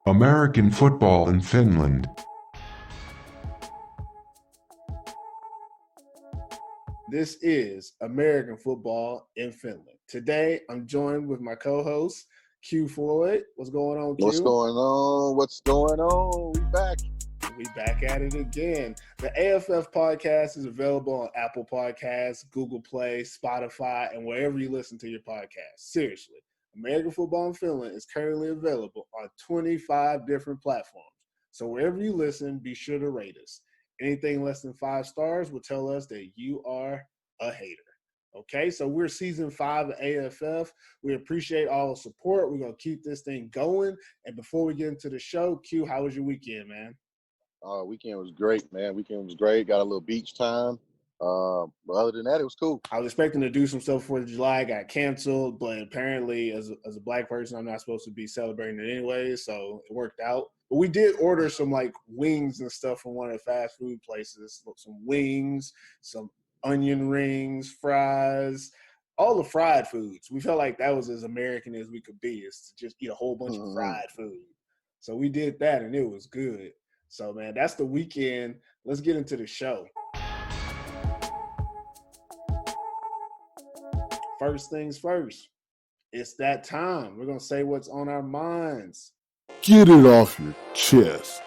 American football in Finland. This is American football in Finland. Today, I'm joined with my co-host, Q Floyd. What's going on, Q? What's going on? What's going on? We back. We back at it again. The AFF podcast is available on Apple Podcasts, Google Play, Spotify, and wherever you listen to your podcast. Seriously, American football in Finland is currently available on 25 different platforms. So wherever you listen, be sure to rate us. Anything less than 5 stars will tell us that you are a hater. Okay, so we're season 5 of AFF. We appreciate all the support. We're going to keep this thing going. And before we get into the show, Q, how was your weekend, man? Weekend was great, man. Weekend was great. Got a little beach time. But other than that, it was cool. I was expecting to do some stuff for July, got canceled, but apparently as a black person, I'm not supposed to be celebrating it anyway, so it worked out. But we did order some like wings and stuff from one of the fast food places, some wings, some onion rings, fries, all the fried foods. We felt like that was as American as we could be, is to just eat a whole bunch of fried food. So we did that, and it was good. So, man, that's the weekend. Let's get into the show. First things first, it's that time. We're going to say what's on our minds. Get it off your chest.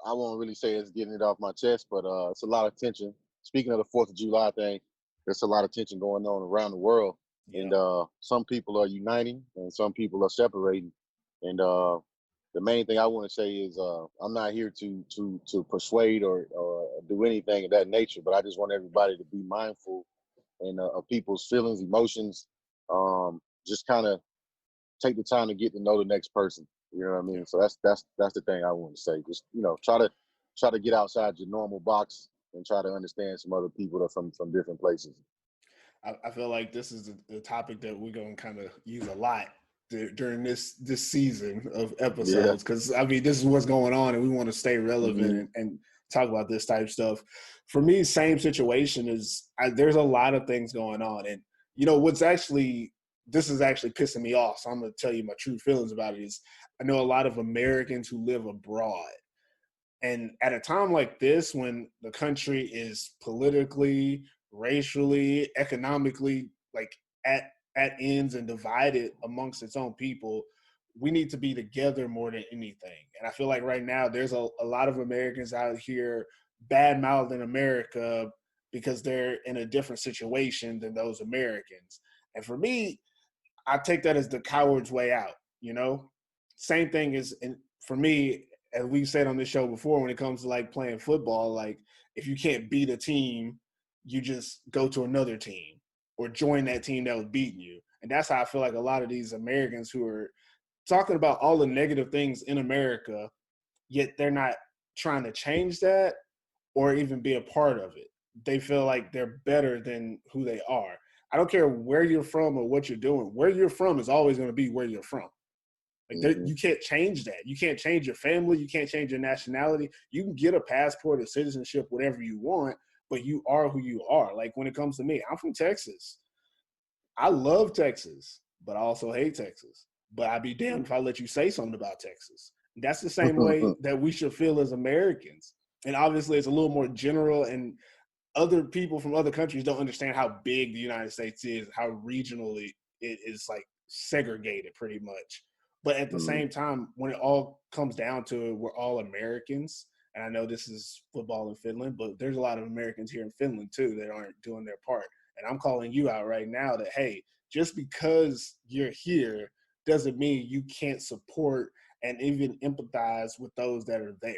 I won't really say it's getting it off my chest, but it's a lot of tension. Speaking of the 4th of July thing, there's a lot of tension going on around the world. Yeah. And some people are uniting and some people are separating. And the main thing I want to say is I'm not here to persuade or do anything of that nature, but I just want everybody to be mindful and of people's feelings, emotions. Just kind of take the time to get to know the next person. You know what I mean? So that's the thing I want to say. Just, try to get outside your normal box and try to understand some other people that are from different places. I feel like this is the topic that we're going to kind of use a lot during this season of episodes, because I mean, this is what's going on and we want to stay relevant and talk about this type of stuff. For me, same situation is there's a lot of things going on, and this is actually pissing me off, so I'm going to tell you my true feelings about it. Is I know a lot of Americans who live abroad, and at a time like this when the country is politically, racially, economically like at ends and divided amongst its own people, we need to be together more than anything. And I feel like right now there's a lot of Americans out here bad-mouthing America because they're in a different situation than those Americans. And for me, I take that as the coward's way out, Same thing is, and for me, as we've said on this show before, when it comes to like playing football, like if you can't beat a team, you just go to another team or join that team that was beating you. And that's how I feel like a lot of these Americans who are talking about all the negative things in America, yet they're not trying to change that or even be a part of it. They feel like they're better than who they are. I don't care where you're from or what you're doing. Where you're from is always going to be where you're from. Like you can't change that. You can't change your family. You can't change your nationality. You can get a passport or citizenship, whatever you want, but you are who you are. Like when it comes to me, I'm from Texas. I love Texas, but I also hate Texas. But I'd be damned if I let you say something about Texas. That's the same way that we should feel as Americans. And obviously it's a little more general, and other people from other countries don't understand how big the United States is, how regionally it is like segregated pretty much. But at the same time, when it all comes down to it, we're all Americans. And I know this is football in Finland, but there's a lot of Americans here in Finland too that aren't doing their part. And I'm calling you out right now that, hey, just because you're here doesn't mean you can't support and even empathize with those that are there.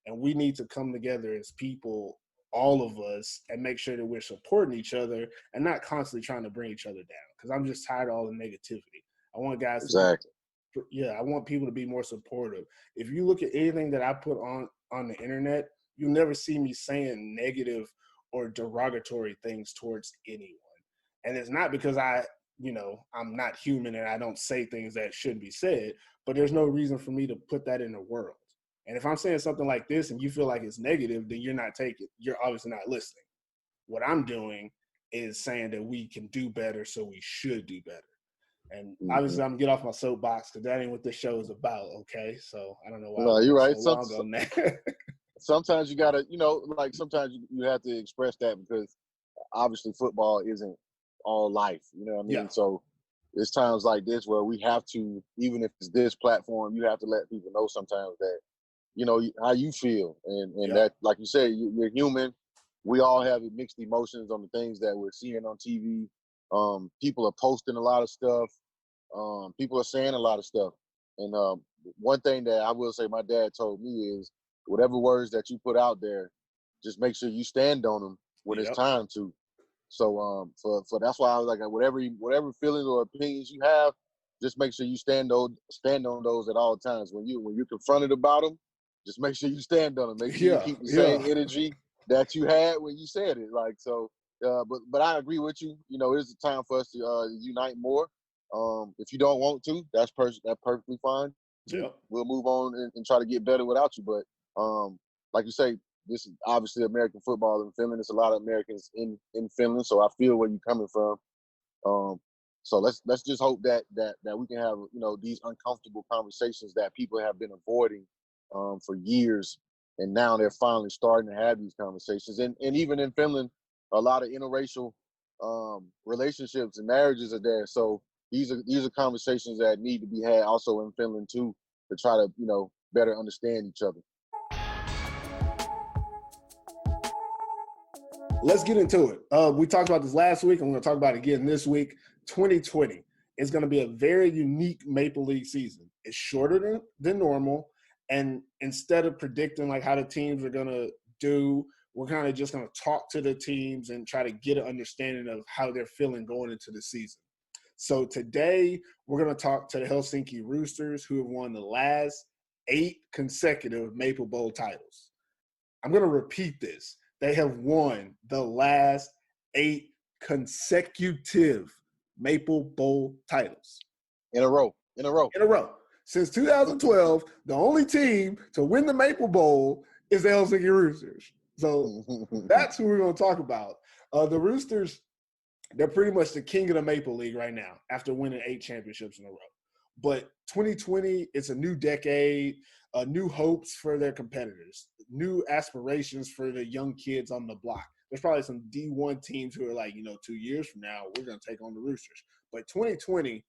And we need to come together as people, all of us, and make sure that we're supporting each other and not constantly trying to bring each other down. Because I'm just tired of all the negativity. I want guys I want people to be more supportive. If you look at anything that I put on the internet, you'll never see me saying negative or derogatory things towards anyone. And it's not because I'm not human and I don't say things that shouldn't be said, but there's no reason for me to put that in the world. And if I'm saying something like this and you feel like it's negative, then you're obviously not listening. What I'm doing is saying that we can do better, so we should do better. And obviously, I'm gonna get off my soapbox because that ain't what this show is about. Okay, so I don't know why. No, you're right. So long on that. Sometimes you gotta, like sometimes you have to express that because obviously football isn't all life. You know what I mean? Yeah. So it's times like this where we have to, even if it's this platform, you have to let people know sometimes that, how you feel. And that, like you said, you're human. We all have mixed emotions on the things that we're seeing on TV. People are posting a lot of stuff. People are saying a lot of stuff. And one thing that I will say my dad told me is whatever words that you put out there, just make sure you stand on them when it's time to. So for that's why I was like, whatever feelings or opinions you have, just make sure you stand on those at all times. When you're confronted about them, just make sure you stand on them. Make sure you keep the same energy that you had when you said it. Like so, but I agree with you. It's a time for us to unite more. If you don't want to, that's perfectly fine. Yep. We'll move on and try to get better without you. But like you say, this is obviously American football in Finland. There's a lot of Americans in Finland, so I feel where you're coming from. So let's just hope that we can have these uncomfortable conversations that people have been avoiding for years, and now they're finally starting to have these conversations. And even in Finland, a lot of interracial relationships and marriages are there. So these are conversations that need to be had also in Finland too, to try to better understand each other. Let's get into it. We talked about this last week. I'm going to talk about it again this week. 2020 is going to be a very unique Maple League season. It's shorter than normal. And instead of predicting like how the teams are going to do, we're kind of just going to talk to the teams and try to get an understanding of how they're feeling going into the season. So today we're going to talk to the Helsinki Roosters, who have won the last 8 consecutive Maple Bowl titles. I'm going to repeat this. They have won the last 8 consecutive Maple Bowl titles. In a row. Since 2012, the only team to win the Maple Bowl is the Helsinki Roosters. So that's who we're going to talk about. The Roosters, they're pretty much the king of the Maple League right now after winning 8 championships in a row. But 2020, it's a new decade, new hopes for their competitors, new aspirations for the young kids on the block. There's probably some D1 teams who are like, 2 years from now, we're going to take on the Roosters. But 2020,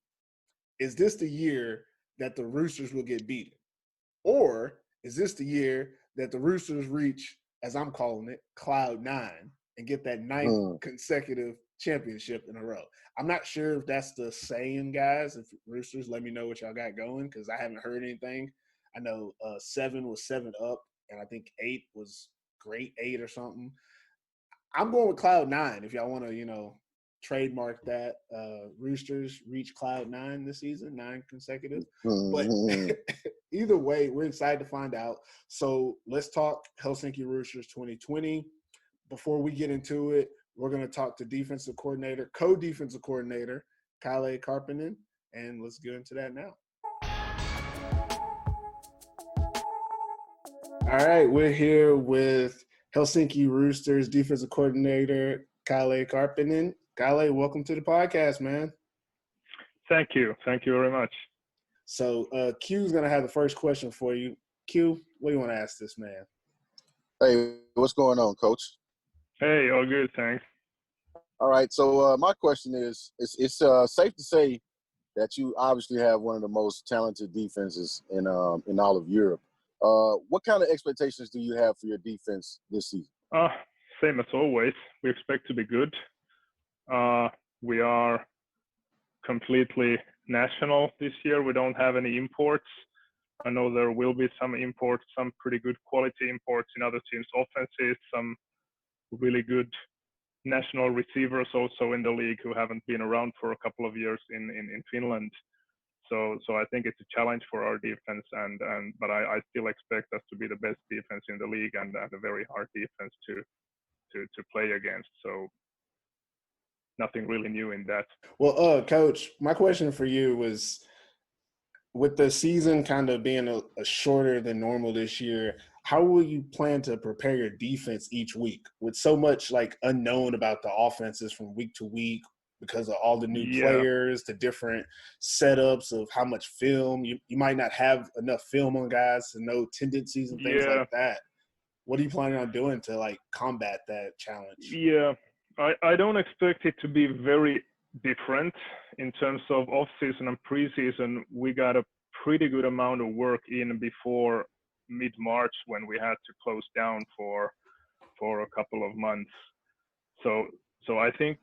is this the year that the Roosters will get beaten? Or is this the year that the Roosters reach, as I'm calling it, Cloud 9 and get that 9th consecutive championship in a row? I'm not sure if that's the saying, guys. If Roosters, let me know what y'all got going, because I haven't heard anything. I know 7 was 7 up, and I think 8 was great 8 or something. I'm going with Cloud 9 if y'all want to, trademark that. Roosters reach Cloud 9 this season, 9 consecutive. But either way, we're excited to find out. So let's talk Helsinki Roosters 2020. Before we get into it, we're going to talk to defensive coordinator, co-defensive coordinator, Kalle Karpinen, and let's get into that now. All right, we're here with Helsinki Roosters defensive coordinator, Kalle Karpinen. Kalle, welcome to the podcast, man. Thank you. Thank you very much. So Q's going to have the first question for you. Q, what do you want to ask this man? Hey, what's going on, Coach? Hey, all good, thanks. All right, so my question is, it's safe to say that you obviously have one of the most talented defenses in all of Europe. What kind of expectations do you have for your defense this season? Same as always. We expect to be good. We are completely national this year. We don't have any imports. I know there will be some imports, some pretty good quality imports in other teams' offenses, some really good national receivers also in the league who haven't been around for a couple of years in Finland. So I think it's a challenge for our defense, but I still expect us to be the best defense in the league and a very hard defense to play against. So nothing really new in that. Well, Coach, my question for you was, with the season kind of being a shorter than normal this year, how will you plan to prepare your defense each week with so much like unknown about the offenses from week to week? because of all the new players, the different setups of how much film. You might not have enough film on guys to know tendencies and things like that. What are you planning on doing to like combat that challenge? Yeah, I don't expect it to be very different in terms of off-season and preseason. We got a pretty good amount of work in before mid-March when we had to close down for a couple of months. So I think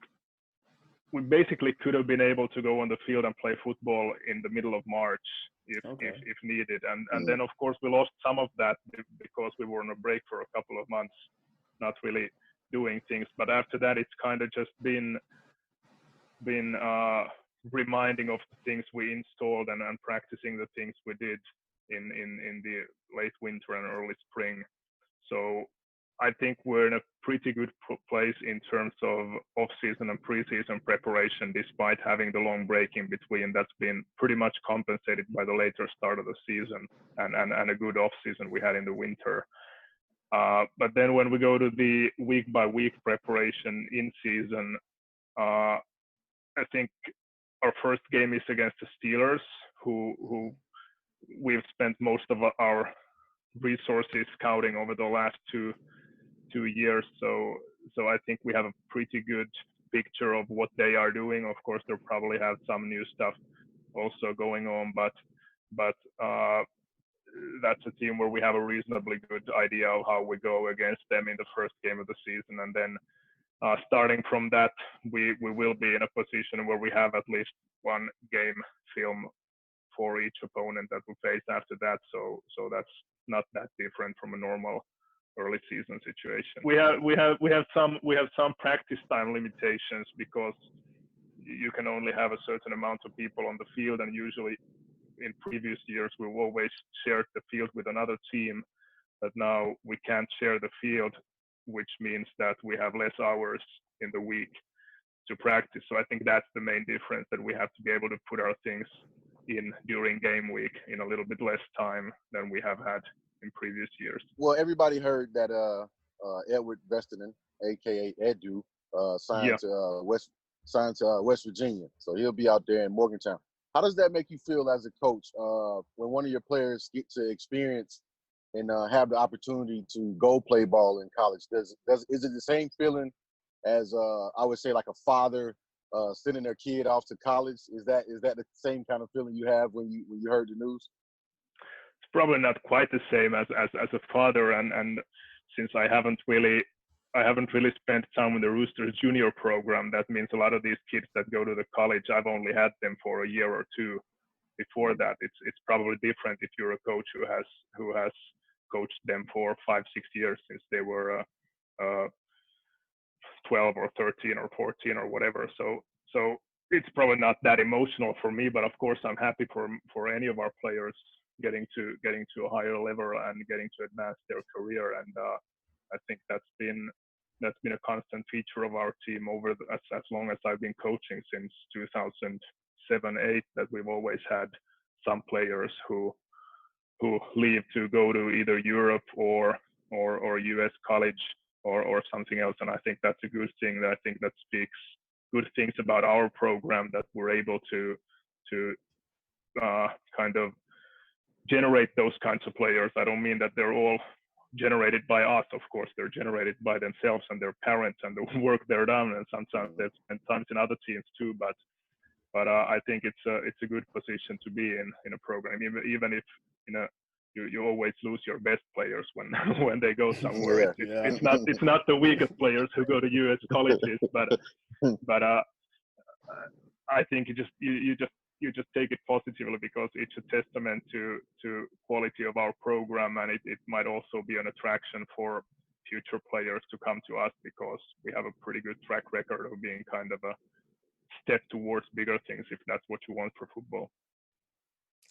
we basically could have been able to go on the field and play football in the middle of March if needed. And then of course we lost some of that because we were on a break for a couple of months, not really doing things. But after that, it's kind of just been reminding of the things we installed and practicing the things we did in the late winter and early spring. So I think we're in a pretty good place in terms of off-season and preseason preparation, despite having the long break in between. That's been pretty much compensated by the later start of the season and a good off-season we had in the winter. But then when we go to the week-by-week preparation in season, I think our first game is against the Steelers, who we've spent most of our resources scouting over the last two years. So I think we have a pretty good picture of what they are doing. Of course, they'll probably have some new stuff also going on, but that's a team where we have a reasonably good idea of how we go against them in the first game of the season. And then starting from that, we will be in a position where we have at least one game film for each opponent that we face after that. So that's not that different from a normal early season situation. We have some practice time limitations because you can only have a certain amount of people on the field, and usually in previous years we've always shared the field with another team, but now we can't share the field, which means that we have less hours in the week to practice. So I think that's the main difference, that we have to be able to put our things in during game week in a little bit less time than we have had in previous years. Well, everybody heard that Edward Vestinen, aka Edu, signed to West Virginia, so he'll be out there in Morgantown. How does that make you feel as a coach when one of your players get to experience and have the opportunity to go play ball in college? Is it the same feeling as I would say like a father sending their kid off to college? Is that the same kind of feeling you have when you heard the news? It's probably not quite the same as a father, and since I haven't really spent time in the Roosters junior program, that means a lot of these kids that go to the college, I've only had them for a year or two before that. It's probably different if you're a coach who has coached them for 5-6 years since they were 12 or 13 or 14 or whatever. So it's probably not that emotional for me, but of course I'm happy for any of our players getting to a higher level and getting to advance their career. And I think that's been a constant feature of our team over as long as I've been coaching, since 2007-8, that we've always had some players who leave to go to either Europe or US college or something else. And I think that's a good thing. I think that speaks good things about our program, that we're able to kind of generate those kinds of players. I don't mean that they're all generated by us. Of course, they're generated by themselves and their parents and the work they're done, and sometimes they've spent time in other teams too. But I think it's a good position to be in a program, even if you always lose your best players when they go somewhere. It's not the weakest players who go to US colleges, but I think you just take it positively, because it's a testament to quality of our program, and it might also be an attraction for future players to come to us, because we have a pretty good track record of being kind of a step towards bigger things, if that's what you want for football.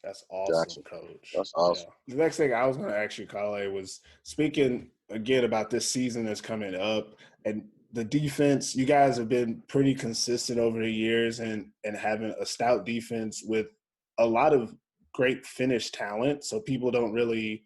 That's awesome, Gotcha. Coach. That's awesome. Yeah. The next thing I was going to ask you, Kalle, was speaking again about this season that's coming up and the defense. You guys have been pretty consistent over the years and having a stout defense with a lot of great Finnish talent. So people don't really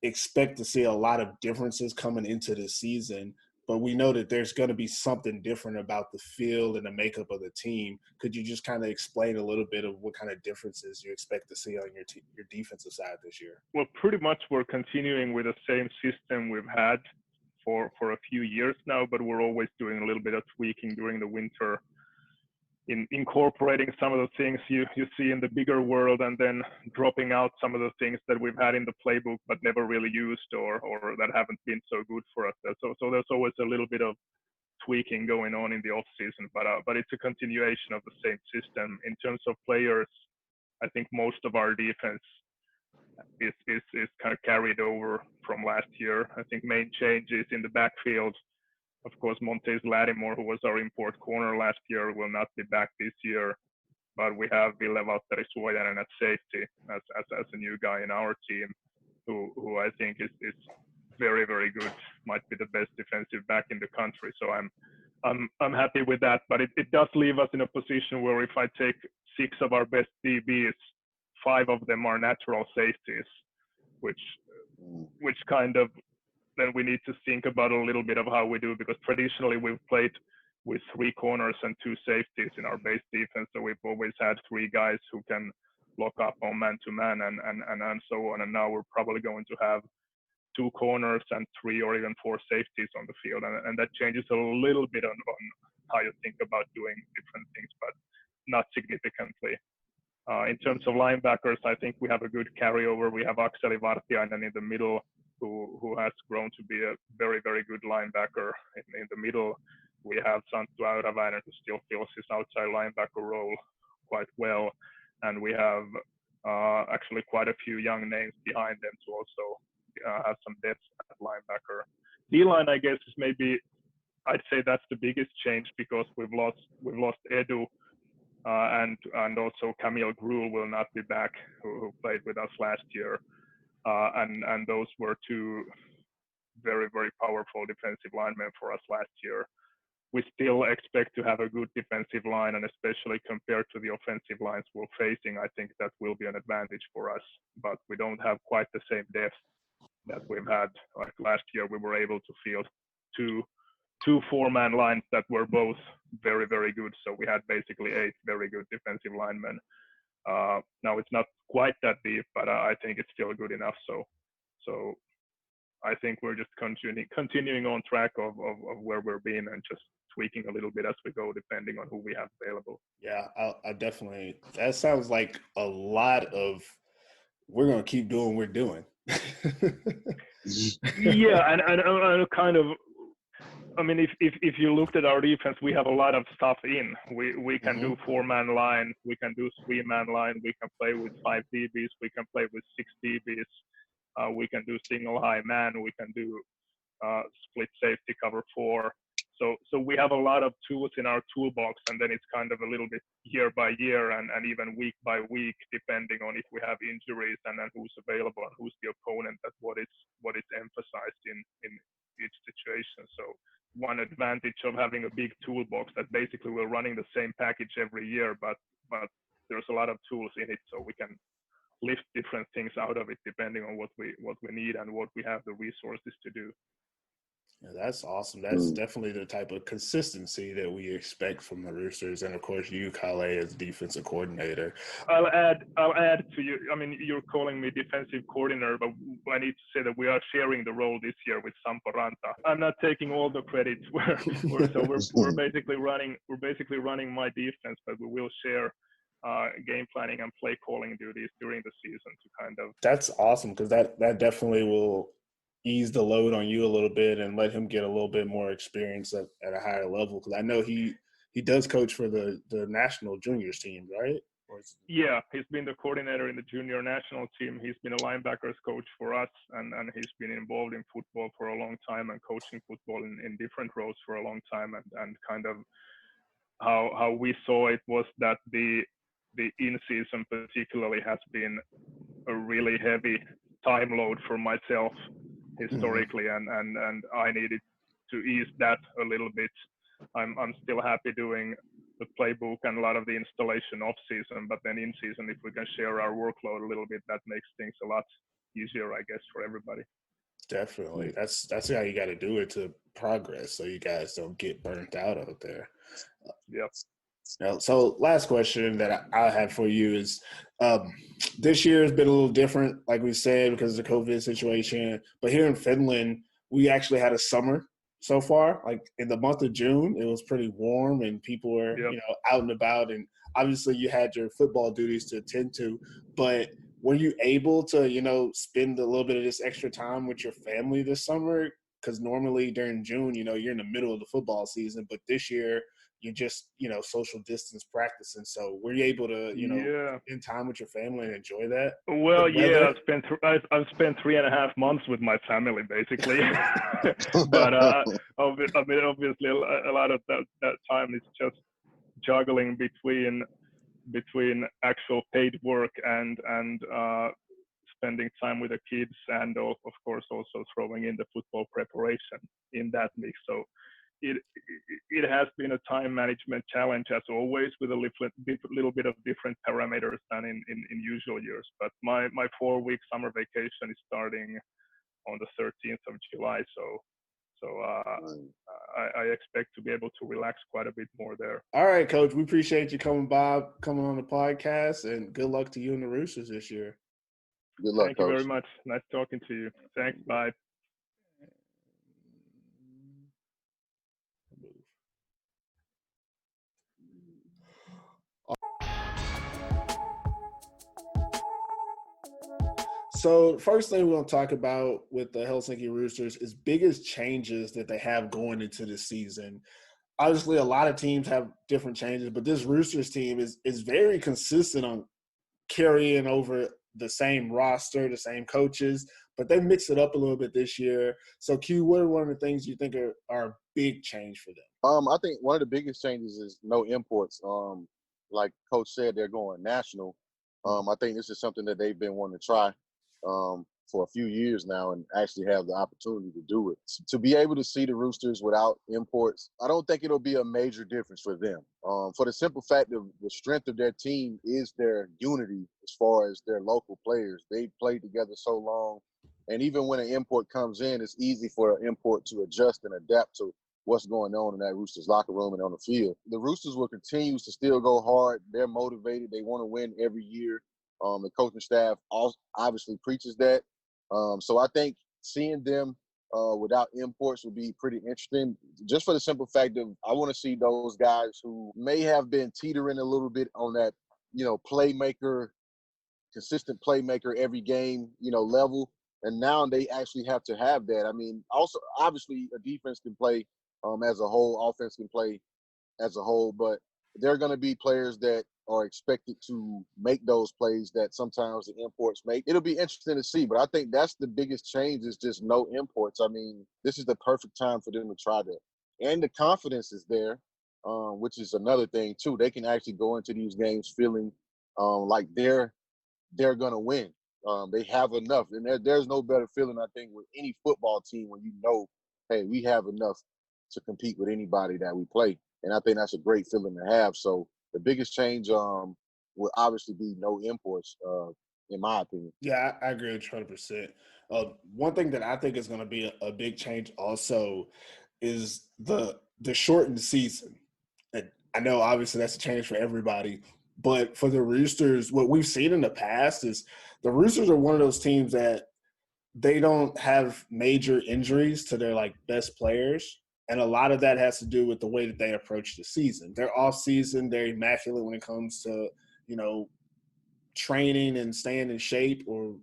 expect to see a lot of differences coming into the season. but we know that there's going to be something different about the field and the makeup of the team. Could you just kind of explain a little bit of what kind of differences you expect to see on your defensive side this year? Well, pretty much we're continuing with the same system we've had for a few years now, but we're always doing a little bit of tweaking during the winter, in incorporating some of the things you see in the bigger world, and then dropping out some of the things that we've had in the playbook but never really used or that haven't been so good for us. So there's always a little bit of tweaking going on in the off season, but it's a continuation of the same system. In terms of players, I think most of our defense is kind of carried over from last year. I think main changes in the backfield. Of course, Montez Lattimore, who was our import corner last year, will not be back this year. But we have Ville Valtteri Suojanen at safety as a new guy in our team, who I think is very, very good. Might be the best defensive back in the country. So I'm happy with that. But it does leave us in a position where if I take 6 of our best DBs, 5 of them are natural safeties, which kind of then we need to think about a little bit of how we do, because traditionally we've played with 3 corners and 2 safeties in our base defense. So we've always had 3 guys who can lock up on man-to-man and so on. And now we're probably going to have 2 corners and 3 or even 4 safeties on the field. And that changes a little bit on how you think about doing different things, but not significantly. In terms of linebackers, I think we have a good carryover. We have Akseli Vartiainen in the middle, who has grown to be a very, very good linebacker in the middle. We have Santtu Äyräväinen, who still fills his outside linebacker role quite well. And we have actually quite a few young names behind them to also have some depth at linebacker. D-line, I guess, is maybe, I'd say that's the biggest change, because we've lost Edu, and also Camille Gruel will not be back, who played with us last year. And those were 2 very, very powerful defensive linemen for us last year. We still expect to have a good defensive line, and especially compared to the offensive lines we're facing, I think that will be an advantage for us. But we don't have quite the same depth that we've had. Like last year, we were able to field 2 4-man lines that were both very, very good. So we had basically 8 very good defensive linemen. Now it's not quite that deep, but I think it's still good enough. So I think we're just continuing on track of where we're being, and just tweaking a little bit as we go, depending on who we have available. Yeah, I definitely. That sounds like a lot of. We're gonna keep doing what we're doing. Yeah, and kind of. I mean, if you looked at our defense, we have a lot of stuff in. We can do 4-man line, we can do 3-man line, we can play with 5 DBs, we can play with 6 DBs, we can do single high man, we can do split safety cover 4. So we have a lot of tools in our toolbox, and then it's kind of a little bit year by year and even week by week, depending on if we have injuries and then who's available and who's the opponent, that what is emphasized in each situation. So one advantage of having a big toolbox, that basically we're running the same package every year, but there's a lot of tools in it, so we can lift different things out of it depending on what we need and what we have the resources to do. Yeah, that's awesome. That's definitely the type of consistency that we expect from the Roosters, and of course you, Kalle, as defensive coordinator. I'll add to you. I mean, you're calling me defensive coordinator, but I need to say that we are sharing the role this year with Sampo Ranta. I'm not taking all the credit. We're basically running my defense, but we will share game planning and play calling duties during the season to kind of. That's awesome, because that definitely will ease the load on you a little bit and let him get a little bit more experience at a higher level. Because I know he does coach for the national juniors team, right? Yeah, he's been the coordinator in the junior national team. He's been a linebackers coach for us, and he's been involved in football for a long time and coaching football in different roles for a long time. And kind of how we saw it was that the in-season particularly has been a really heavy time load for myself historically, and I needed to ease that a little bit. I'm still happy doing the playbook and a lot of the installation off season, but then in season, if we can share our workload a little bit, that makes things a lot easier, I guess, for everybody. Definitely. That's how you got to do it to progress, so you guys don't get burnt out there. Yep. Now, so last question that I have for you is, this year has been a little different, like we said, because of the COVID situation. But here in Finland, we actually had a summer so far. Like in the month of June, it was pretty warm and people were, out and about. And obviously you had your football duties to attend to. But were you able to, spend a little bit of this extra time with your family this summer? Because normally during June, you're in the middle of the football season. But this year, you're just, social distance practicing. So were you able to, spend time with your family and enjoy that? Well, yeah, I've spent 3.5 months with my family basically, but obviously a lot of that time is just juggling between actual paid work and spending time with the kids, and of course also throwing in the football preparation in that mix. So it has been a time management challenge as always, with a little bit of different parameters than in usual years. But my 4-week summer vacation is starting on the 13th of July. So I expect to be able to relax quite a bit more there. All right, Coach. We appreciate you coming on the podcast, and good luck to you and the Roosters this year. Good luck, Thank Coach. you very much. Nice talking to you. Thanks. Bye. So first thing we're going to talk about with the Helsinki Roosters is biggest changes that they have going into the season. Obviously, a lot of teams have different changes, but this Roosters team is very consistent on carrying over the same roster, the same coaches, but they mix it up a little bit this year. So, Q, what are one of the things you think are a big change for them? I think one of the biggest changes is no imports. Like Coach said, they're going national. I think this is something that they've been wanting to try for a few years now, and actually have the opportunity to do it. To be able to see the Roosters without imports, I don't think it'll be a major difference for them. For the simple fact of the strength of their team is their unity as far as their local players. They've played together so long, and even when an import comes in, it's easy for an import to adjust and adapt to what's going on in that Roosters locker room and on the field. The Roosters will continue to still go hard. They're motivated. They want to win every year. The coaching staff obviously preaches that. So I think seeing them without imports would be pretty interesting, just for the simple fact of I want to see those guys who may have been teetering a little bit on that, playmaker, consistent playmaker every game, level. And now they actually have to have that. I mean, also, obviously, a defense can play as a whole, offense can play as a whole, but there are going to be players that are expected to make those plays that sometimes the imports make. It'll be interesting to see, but I think that's the biggest change is just no imports. I mean, this is the perfect time for them to try that. And the confidence is there, which is another thing, too. They can actually go into these games feeling like they're going to win. They have enough. And there's no better feeling, I think, with any football team when you know, hey, we have enough to compete with anybody that we play. And I think that's a great feeling to have. So the biggest change will obviously be no imports, in my opinion. Yeah, I agree with you 100%. One thing that I think is going to be a big change also is the shortened season. And I know obviously that's a change for everybody, but for the Roosters, what we've seen in the past is the Roosters are one of those teams that they don't have major injuries to their best players. And a lot of that has to do with the way that they approach the season. They're off season. They're immaculate when it comes to, training and staying in shape, or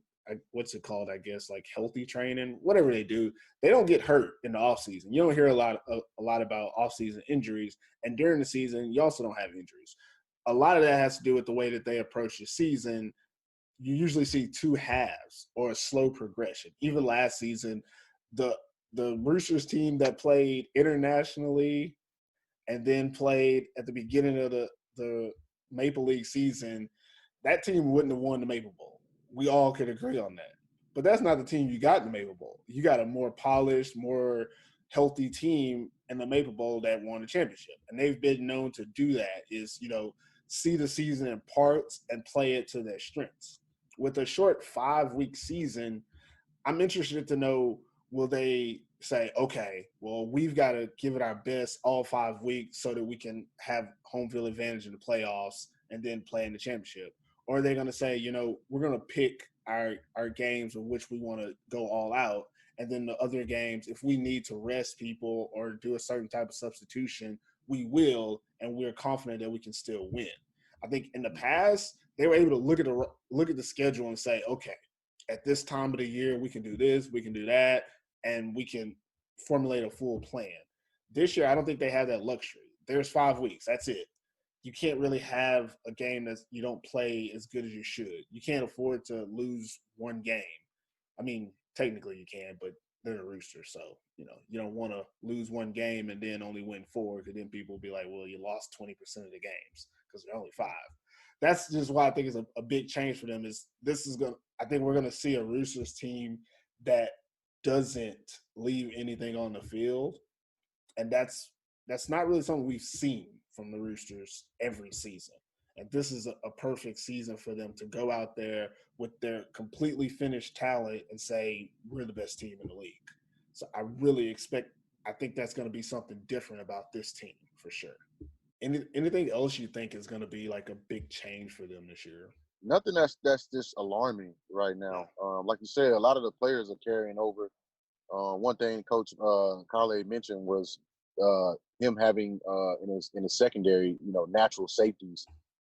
what's it called? I guess healthy training, whatever they do. They don't get hurt in the off season. You don't hear a lot about off season injuries. And during the season, you also don't have injuries. A lot of that has to do with the way that they approach the season. You usually see two halves or a slow progression. Even last season, the Roosters team that played internationally and then played at the beginning of the Maple League season, that team wouldn't have won the Maple Bowl. We all could agree on that. But that's not the team you got in the Maple Bowl. You got a more polished, more healthy team in the Maple Bowl that won the championship. And they've been known to do that, is, see the season in parts and play it to their strengths. With a short 5-week season, I'm interested to know will they say, okay, well, we've got to give it our best all 5 weeks so that we can have home field advantage in the playoffs and then play in the championship? Or are they going to say, we're going to pick our games in which we want to go all out, and then the other games, if we need to rest people or do a certain type of substitution, we will, and we're confident that we can still win. I think in the past, they were able to look at the schedule and say, okay, at this time of the year, we can do this, we can do that, and we can formulate a full plan. This year, I don't think they have that luxury. There's 5 weeks. That's it. You can't really have a game that you don't play as good as you should. You can't afford to lose one game. I mean, technically you can, but they're the Roosters, so you don't want to lose one game and then only win 4, because then people will be like, well, you lost 20% of the games because they're only 5. That's just why I think it's a big change for them. I think we're gonna see a Roosters team that doesn't leave anything on the field, and that's not really something we've seen from the Roosters every season. And this is a perfect season for them to go out there with their completely finished talent and say, we're the best team in the league. So I think that's going to be something different about this team for sure. Anything else you think is going to be like a big change for them this year? Nothing that's just alarming right now. Like you said, a lot of the players are carrying over. One thing Coach Kalle mentioned was him having in his secondary, natural safeties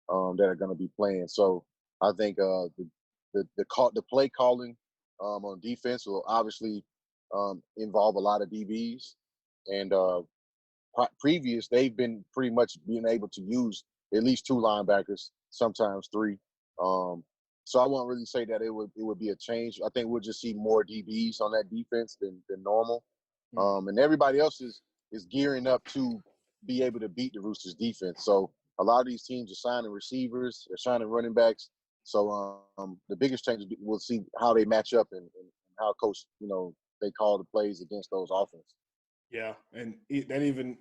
that are going to be playing. So I think the play calling on defense will obviously involve a lot of DBs, and previous they've been pretty much being able to use at least 2 linebackers, sometimes 3. So I won't really say that it would be a change. I think we'll just see more DBs on that defense than normal, and everybody else is gearing up to be able to beat the Roosters defense. So a lot of these teams are signing receivers, they're signing running backs. So the biggest change is we'll see how they match up and how coach, they call the plays against those offenses. Yeah, and that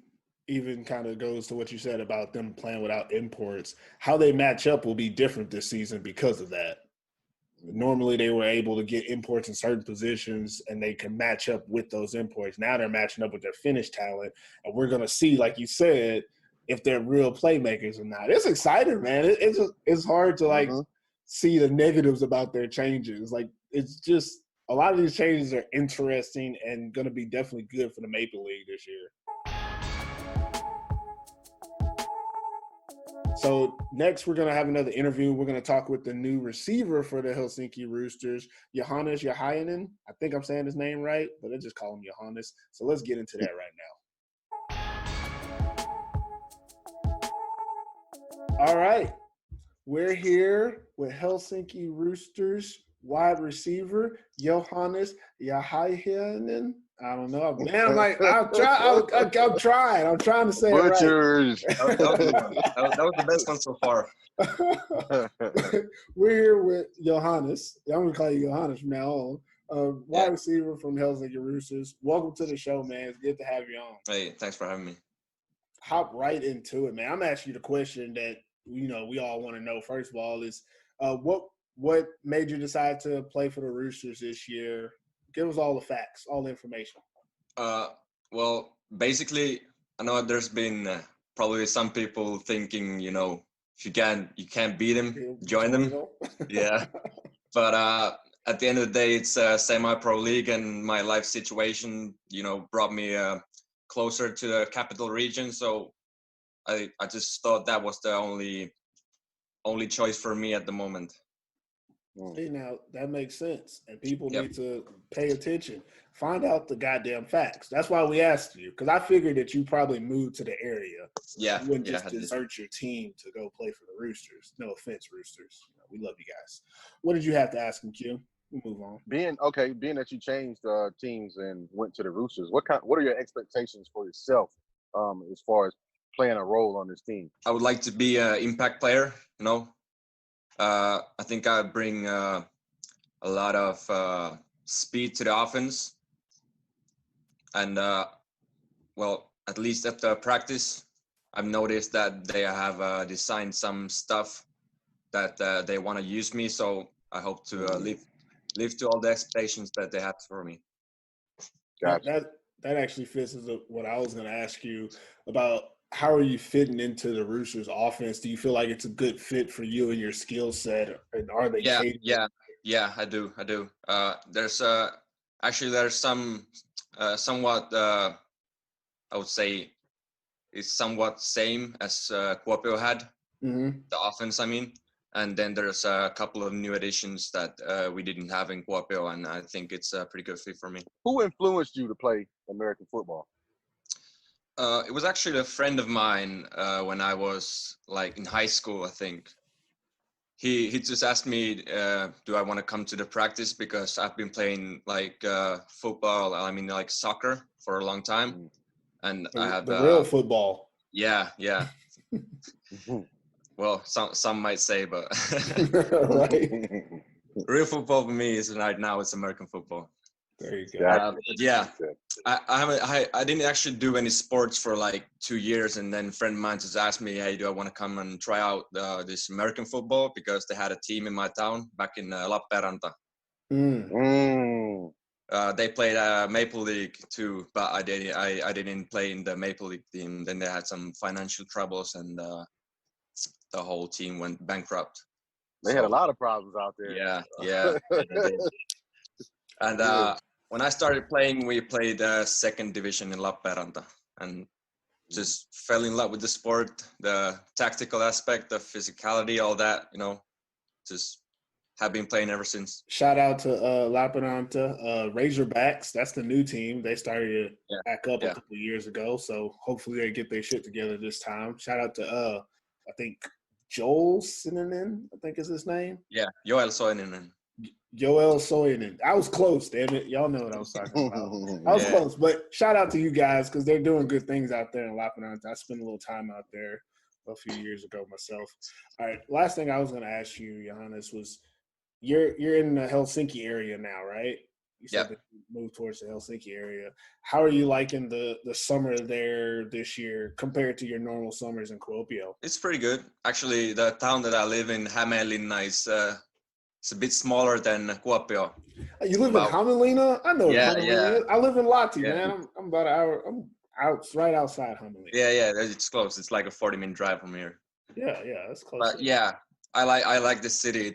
even kind of goes to what you said about them playing without imports. How they match up will be different this season because of that. Normally they were able to get imports in certain positions and they can match up with those imports. Now they're matching up with their Finnish talent, and we're going to see, like you said, if they're real playmakers or not. It's exciting, man. It's hard to see the negatives about their changes. Like, it's just a lot of these changes are interesting and going to be definitely good for the Maple League this year. So next, we're going to have another interview. We're going to talk with the new receiver for the Helsinki Roosters, Johannes Jauhiainen. I think I'm saying his name right, but I just call him Johannes. So let's get into that right now. All right. We're here with Helsinki Roosters wide receiver, Johannes Jauhiainen. I don't know. Man, I'm trying. I'm trying to say Butchers. it right. That was the best one so far. We're here with Johannes. I'm going to call you Johannes from now on. Wide receiver from Helsinki Roosters. Welcome to the show, man. It's good to have you on. Hey, thanks for having me. Hop right into it, man. I'm asking you the question that we all want to know. First of all, is what made you decide to play for the Roosters this year? Give us all the facts, all the information. Well, basically, I know there's been probably some people thinking, if you can't beat them, join them. Yeah. But at the end of the day, it's a semi-pro league, and my life situation, brought me closer to the capital region. So I just thought that was the only choice for me at the moment. See, now that makes sense, and people need to pay attention. Find out the goddamn facts. That's why we asked you, because I figured that you probably moved to the area. Yeah, you wouldn't just desert your team to go play for the Roosters. No offense, Roosters. We love you guys. What did you have to ask him, Q? We'll move on. Being that you changed teams and went to the Roosters, what are your expectations for yourself as far as playing a role on this team? I would like to be an impact player. I think I bring a lot of speed to the offense, and at least at the practice, I've noticed that they have designed some stuff that they want to use me. So I hope to live to all the expectations that they have for me. Gotcha. That actually fits into what I was going to ask you about. How are you fitting into the Roosters offense? Do you feel like it's a good fit for you and your skill set, and are they catering? Yeah, I do. There's actually there's some somewhat I would say is somewhat same as Kuopio had, Mm-hmm. the offense, I mean. And then there's a couple of new additions that we didn't have in Kuopio, and I think it's a pretty good fit for me. Who influenced you to play American football? It was actually a friend of mine when I was like in high school, I think. He just asked me, do I want to come to the practice, because I've been playing like football, I mean like soccer for a long time. And I have the real football. Yeah. Well, some might say, but Right. Real football for me is right now it's American football. There you go. Yeah, I didn't actually do any sports for like 2 years, and then a friend of mine just asked me, hey, do I want to come and try out this American football, because they had a team in my town back in Lappeenranta. They played Maple League too, but I didn't play in the Maple League team. Then they had some financial troubles, and the whole team went bankrupt. They had a lot of problems out there. Yeah. And when I started playing, we played second division in Lappeenranta, and just fell in love with the sport, the tactical aspect, the physicality, all that, just have been playing ever since. Shout out to Lappeenranta Razorbacks. That's the new team. They started back up a couple of years ago, so hopefully they get their shit together this time. Shout out to I think Joel Soininen, I think is his name. Yeah, Joel Soininen. Joel Soininen. I was close, damn it. Y'all know what I was talking about. I was close, but shout out to you guys because they're doing good things out there in Lappeenranta. I spent a little time out there a few years ago myself. All right, last thing I was going to ask you, Johannes, was you're in the Helsinki area now, right? You said that you moved towards the Helsinki area. How are you liking the summer there this year compared to your normal summers in Kuopio? It's pretty good. Actually, the town that I live in, Hämeenlinna, is it's a bit smaller than Kuopio. You live in Hämeenlinna? I know Hämeenlinna. I live in Lahti, man. I'm about an hour. I'm right outside Hämeenlinna. Yeah, it's close. It's like a 40-minute drive from here. Yeah, that's close. But I like the city.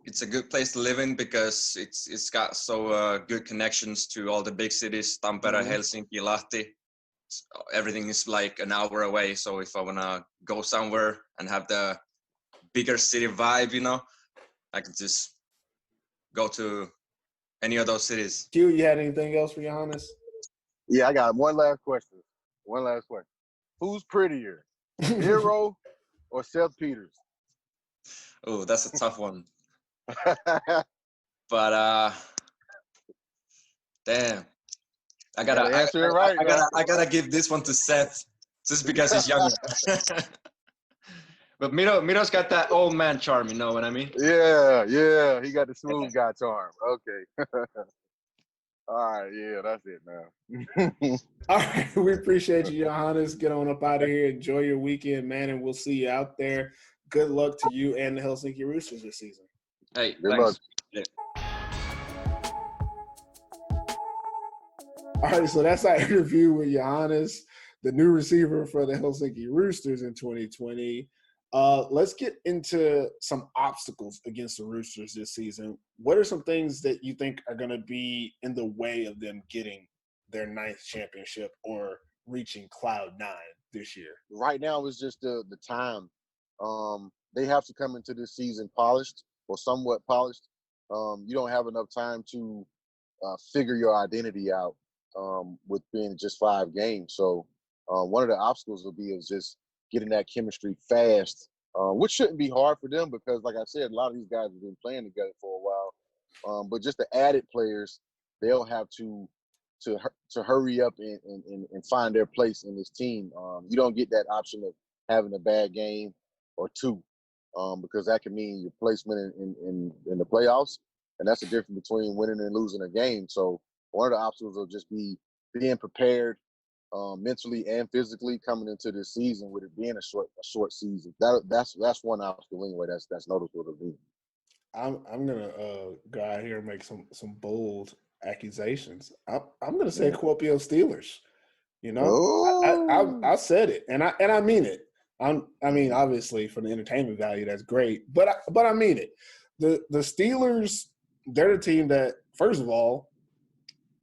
It's a good place to live in because it's got so good connections to all the big cities, Tampere, Helsinki, Lahti. Everything is like an hour away. So if I wanna go somewhere and have the bigger city vibe, I can just go to any of those cities. Q, you had anything else for Johannes? Yeah, I got one last question. Who's prettier, Hero or Seth Peters? Oh, that's a tough one. But damn, I gotta answer it right. I gotta give this one to Seth just because he's younger. But Miro's got that old man charm, you know what I mean? Yeah, he got the smooth guy charm. Okay. All right, that's it, man. All right, we appreciate you, Johannes. Get on up out of here. Enjoy your weekend, man, and we'll see you out there. Good luck to you and the Helsinki Roosters this season. Hey, good luck. Yeah. All right, so that's our interview with Johannes, the new receiver for the Helsinki Roosters in 2020. Let's get into some obstacles against the Roosters this season. What are some things that you think are going to be in the way of them getting their 9th championship or reaching Cloud 9 this year? Right now, it's just the time. They have to come into this season polished or somewhat polished. You don't have enough time to figure your identity out with being just 5 games. So one of the obstacles will be just getting that chemistry fast, which shouldn't be hard for them because, like I said, a lot of these guys have been playing together for a while. But just the added players, they'll have to hurry up and find their place in this team. You don't get that option of having a bad game or 2 because that can mean your placement in the playoffs, and that's the difference between winning and losing a game. So one of the obstacles will just be being prepared mentally and physically coming into this season with it being a short season. That's one obstacle anyway. That's noticeable to me. I'm gonna go out here and make some bold Accusations. I'm going to say Kuopio Steelers. You know, Oh. I said it, and I mean it. I mean, obviously, for the entertainment value, that's great, but I mean it. The Steelers, they're the team that, first of all,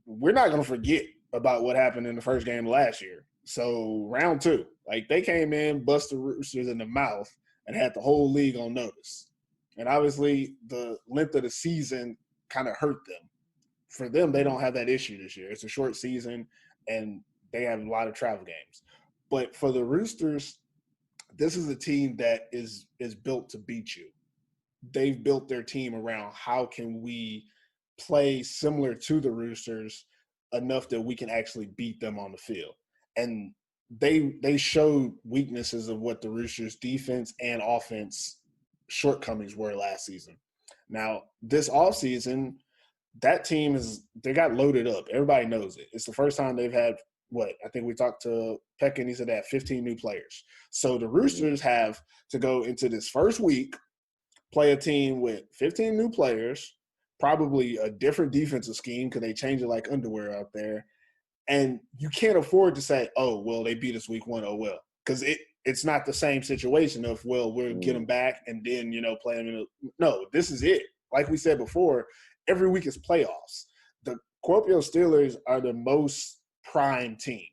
we're not going to forget about what happened in the first game last year. So round 2, like they came in, bust the Roosters in the mouth, and had the whole league on notice. And obviously, the length of the season kind of hurt them. For them, they don't have that issue this year. It's a short season, and they have a lot of travel games. But for the Roosters, this is a team that is built to beat you. They've built their team around how can we play similar to the Roosters enough that we can actually beat them on the field. And they showed weaknesses of what the Roosters defense and offense shortcomings were last season. Now, this offseason, that team they got loaded up. Everybody knows it. It's the first time they've had I think we talked to Peck and he said they had 15 new players. So the Roosters have to go into this first week, play a team with 15 new players, probably a different defensive scheme because they change it like underwear out there. And you can't afford to say, oh, well, they beat us week 1, oh, well. Because it's not the same situation of, well, we'll get them back and then, play them no, this is it. Like we said before, every week is playoffs. The Kuopio Steelers are the most prime team.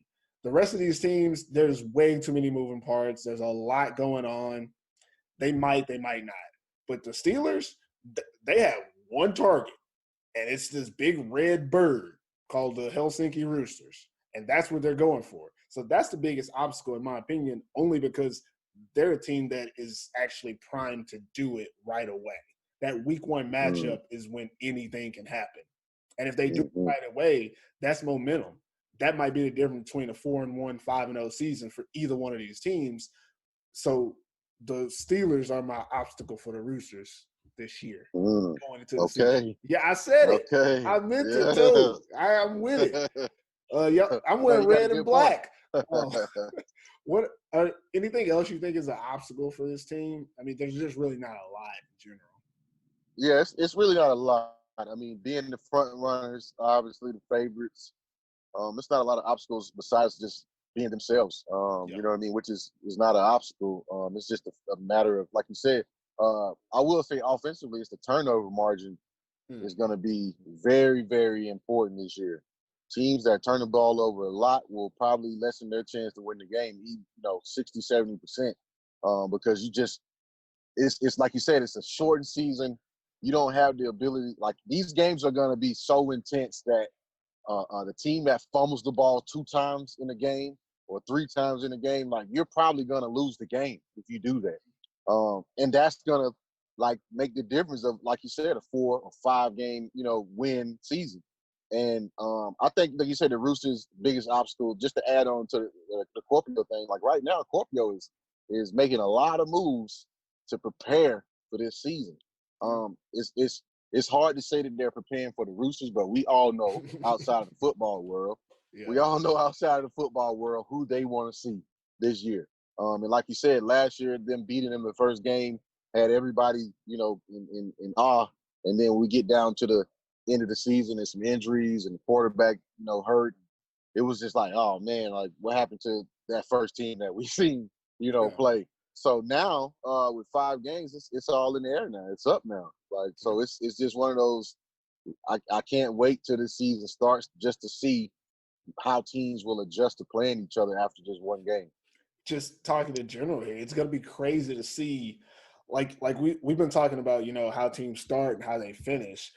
The rest of these teams, there's way too many moving parts. There's a lot going on. They might not. But the Steelers, they have one target, and it's this big red bird called the Helsinki Roosters, and that's what they're going for. So that's the biggest obstacle, in my opinion, only because they're a team that is actually primed to do it right away. That week 1 matchup is when anything can happen. And if they do it right away, that's momentum. That might be the difference between a 4-1, 5-0 season for either one of these teams. So the Steelers are my obstacle for the Roosters this year. Going into the season. Yeah, I said it. Okay. I meant it too. I'm with it. I'm wearing red and black. What? Anything else you think is an obstacle for this team? I mean, there's just really not a lot in general. Yeah, it's really not a lot. I mean, being the front runners, obviously the favorites. It's not a lot of obstacles besides just being themselves. You know what I mean? Which is not an obstacle. It's just a matter of, like you said, I will say offensively, it's the turnover margin is going to be very, very important this year. Teams that turn the ball over a lot will probably lessen their chance to win the game, 60, 70%. Because it's like you said, it's a shortened season. You don't have the ability, like these games are going to be so intense that the team that fumbles the ball 2 times in a game or 3 times in a game, like you're probably going to lose the game if you do that. And that's going to make the difference of, like you said, a 4 or 5 game, win season. And I think, like you said, the Roosters' biggest obstacle, just to add on to the Kuopio thing, like right now, Kuopio is making a lot of moves to prepare for this season. It's hard to say that they're preparing for the Roosters, but we all know outside of the football world, we all know outside of the football world who they want to see this year. And like you said, last year, them beating them the first game had everybody, in awe. And then we get down to the end of the season and some injuries and the quarterback, hurt. It was just like, oh man, like what happened to that first team that we seen, play. So now with 5 games, it's all in the air now. It's up now. So it's just one of those. I can't wait till the season starts just to see how teams will adjust to playing each other after just 1 game. Just talking in general here, it's going to be crazy to see. Like we've been talking about, how teams start and how they finish.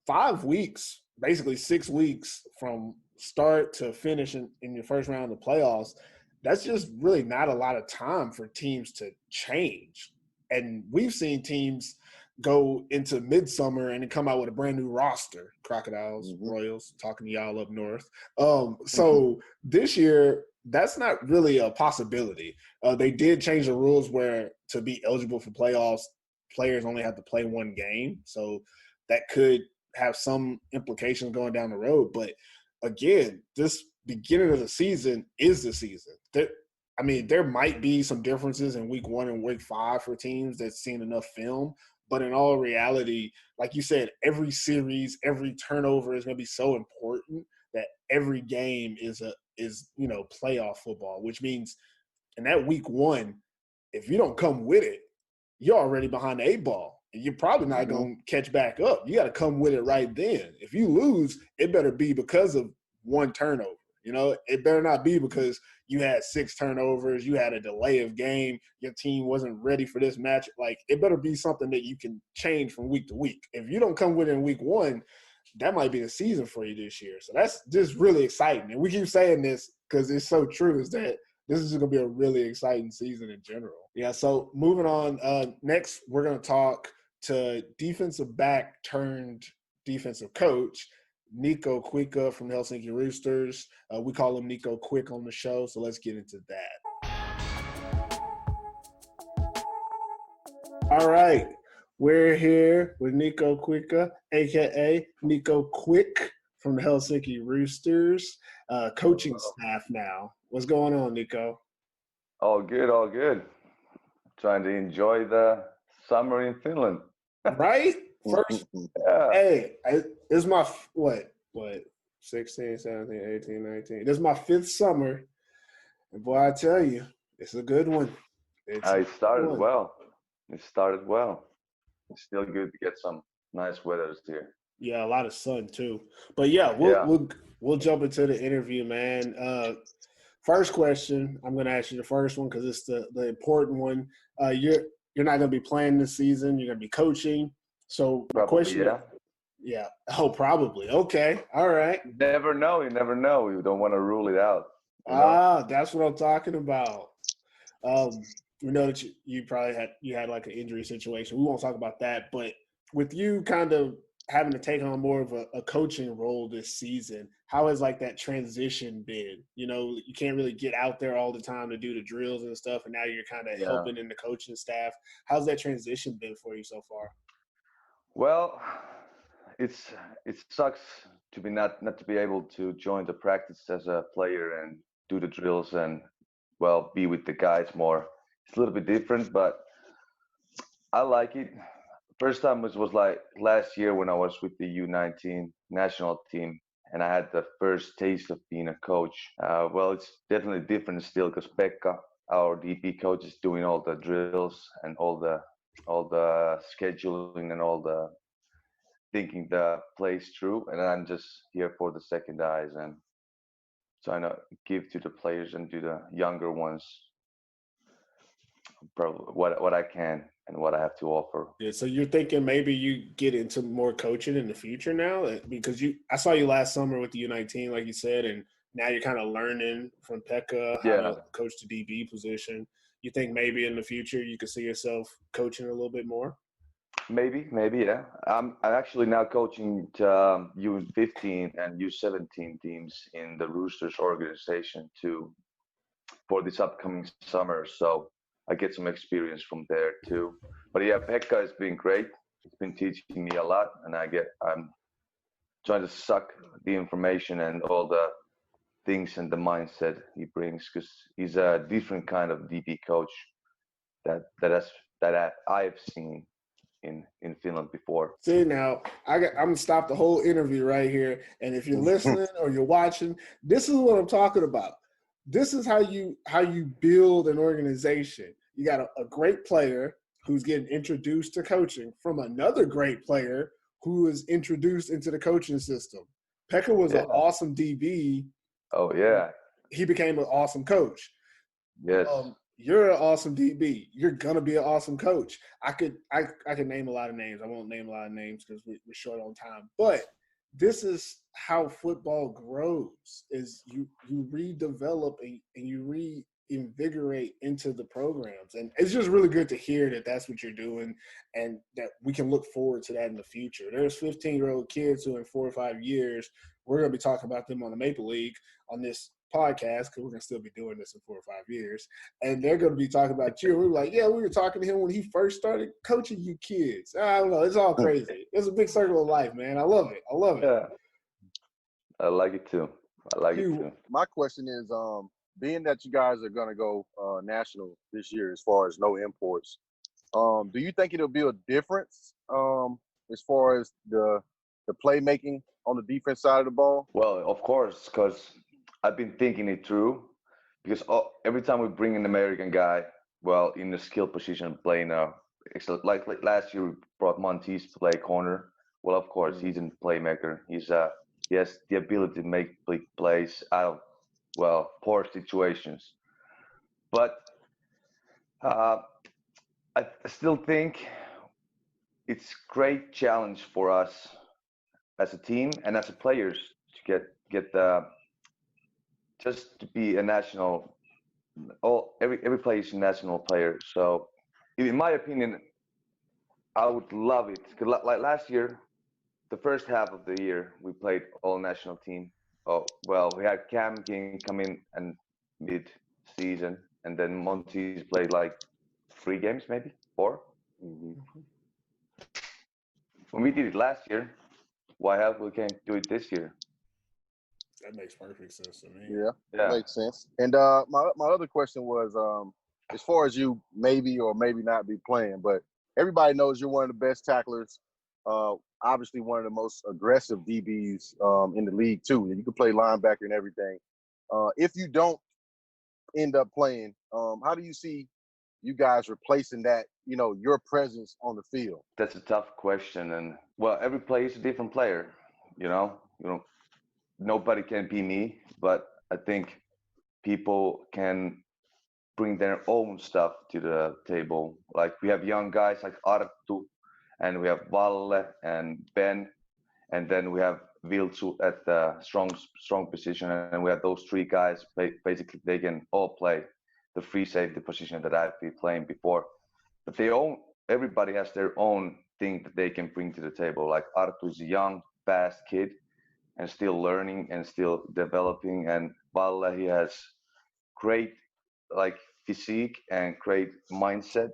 5 weeks, basically 6 weeks from start to finish in your first round of the playoffs. That's just really not a lot of time for teams to change. And we've seen teams go into midsummer and then come out with a brand new roster. Crocodiles, Royals, talking to y'all up north. So this year, that's not really a possibility. They did change the rules where to be eligible for playoffs, players only have to play 1 game. So that could have some implications going down the road. But again, this beginning of the season is the season. There might be some differences in week 1 and week 5 for teams that's seen enough film, But in all reality, like you said, every series, every turnover is going to be so important that every game is playoff football, which means in that week one, if you don't come with it, you're already behind the 8 ball. And you're probably not going to catch back up. You got to come with it right then. If you lose, it better be because of one turnover. It better not be because you had 6 turnovers, you had a delay of game, your team wasn't ready for this match. Like, it better be something that you can change from week to week. If you don't come with it in week one, that might be the season for you this year. So that's just really exciting. And we keep saying this because it's so true, is that this is going to be a really exciting season in general. Yeah, so moving on. Next, we're going to talk to defensive back turned defensive coach, Niko Kuikka from the Helsinki Roosters. We call him Niko Quick on the show, so let's get into that. All right, we're here with Niko Kuikka, a.k.a. Niko Quick from the Helsinki Roosters, coaching staff now. What's going on, Niko? All good, all good. Trying to enjoy the summer in Finland. Right? First, Yeah. hey, it's my, 16, 17, 18, 19. This is my 5th summer. And boy, I tell you, it's a good one. It started well. It's still good to get some nice weather here. Yeah, a lot of sun too. But yeah, we'll jump into the interview, man. First question, I'm going to ask you the first one because it's the important one. You're not going to be playing this season. You're going to be coaching. So my question, yeah. Oh, probably. Okay. All right. You never know. You don't want to rule it out. That's what I'm talking about. We know that you probably had like an injury situation. We won't talk about that, but with you kind of having to take on more of a coaching role this season, how has like that transition been? You can't really get out there all the time to do the drills and stuff, and now you're kind of helping in the coaching staff. How's that transition been for you so far? Well, it sucks to be not to be able to join the practice as a player and do the drills and be with the guys more. It's a little bit different, but I like it. First time was like last year when I was with the U19 national team, and I had the first taste of being a coach. It's definitely different still because Pekka, our DP coach, is doing all the drills and all the scheduling and all the thinking the plays through, and I'm just here for the second eyes and trying to give to the players and to the younger ones probably what I can and what I have to offer. Yeah, so you're thinking maybe you get into more coaching in the future now? Because I saw you last summer with the U19, like you said, and now you're kind of learning from Pekka how to coach the DB position. You think maybe in the future you could see yourself coaching a little bit more? Maybe, yeah. I'm actually now coaching U15 and U17 teams in the Roosters organization too for this upcoming summer. So I get some experience from there too. But yeah, Pekka has been great. He's been teaching me a lot, and I'm trying to suck the information and all the things and the mindset he brings, because he's a different kind of DP coach that I've seen in Finland before. See, now I'm gonna stop the whole interview right here, and if you're listening or you're watching, this is what I'm talking about. This is how you build an organization. You got a great player who's getting introduced to coaching from another great player who is introduced into the coaching system. Pekka was an awesome DB. Oh yeah. He became an awesome coach. Yes. You're an awesome DB. You're gonna be an awesome coach. I could name a lot of names. I won't name a lot of names because we're short on time. But this is how football grows: is you redevelop and you reinvigorate into the programs. And it's just really good to hear that that's what you're doing, and that we can look forward to that in the future. There's 15-year-old kids who in 4 or 5 years, we're gonna be talking about them on the Maple League on this podcast, because we're going to still be doing this in 4 or 5 years, and they're going to be talking about you. We're like, yeah, we were talking to him when he first started coaching you kids. I don't know. It's all crazy. It's a big circle of life, man. I love it. Yeah. I like it too. My question is, being that you guys are going to go national this year as far as no imports, Do you think it'll be a difference as far as the playmaking on the defense side of the ball? Well, of course, because I've been thinking it through. Because every time we bring an American guy, well, in the skill position, playing like last year we brought Montes to play corner. Well, of course, he's a playmaker. He has the ability to make big plays out of poor situations. But I still think it's great challenge for us as a team and as a players to get just to be a national. Every player is a national player. So, in my opinion, I would love it. Cause like last year, the first half of the year, we played all national team. Oh well, we had Cam King come in and mid-season, and then Montes played like 3 games, maybe 4. When we did it last year, why have we can't do it this year? That makes perfect sense to me. Yeah, that makes sense. And my other question was, as far as you maybe or maybe not be playing, but everybody knows you're one of the best tacklers. Obviously, one of the most aggressive DBs in the league too. You can play linebacker and everything. If you don't end up playing, how do you see you guys replacing that? Your presence on the field. That's a tough question, and every player is a different player. Nobody can be me, but I think people can bring their own stuff to the table. Like we have young guys like Arttu, and we have Valle and Ben, and then we have Viltsu at the strong position, and we have those 3 guys. Basically, they can all play the free safety position that I've been playing before. But everybody has their own thing that they can bring to the table. Like Arttu is a young, fast kid, and still learning and still developing. And Valle, he has great physique and great mindset.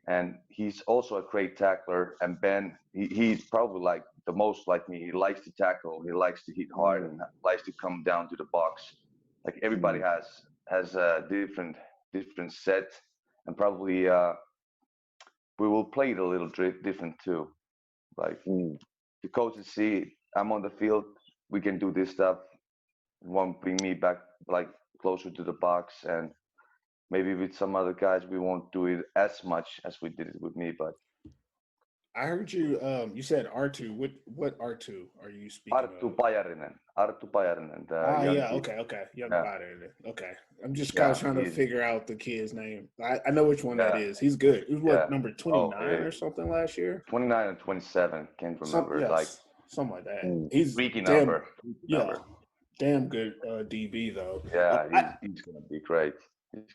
And he's also a great tackler. And Ben, he's probably like the most like me. He likes to tackle. He likes to hit hard and likes to come down to the box. Like everybody has a different set. And probably we will play it a little different too. Like the coaches see I'm on the field. We can do this stuff. Won't bring me back like closer to the box, and maybe with some other guys we won't do it as much as we did it with me. But I heard you. You said R2. What R2 are you speaking Arttu Pajarinen. Arttu Pajarinen. Okay. Young Pajarinen. Okay. I'm just kind of trying to figure out the kid's name. I know which one that is. He's good. He was number 29 or something last year? 29 and 27. Can't remember. Something like that. He's freaky number. Damn good DB though. Yeah, he's gonna be great.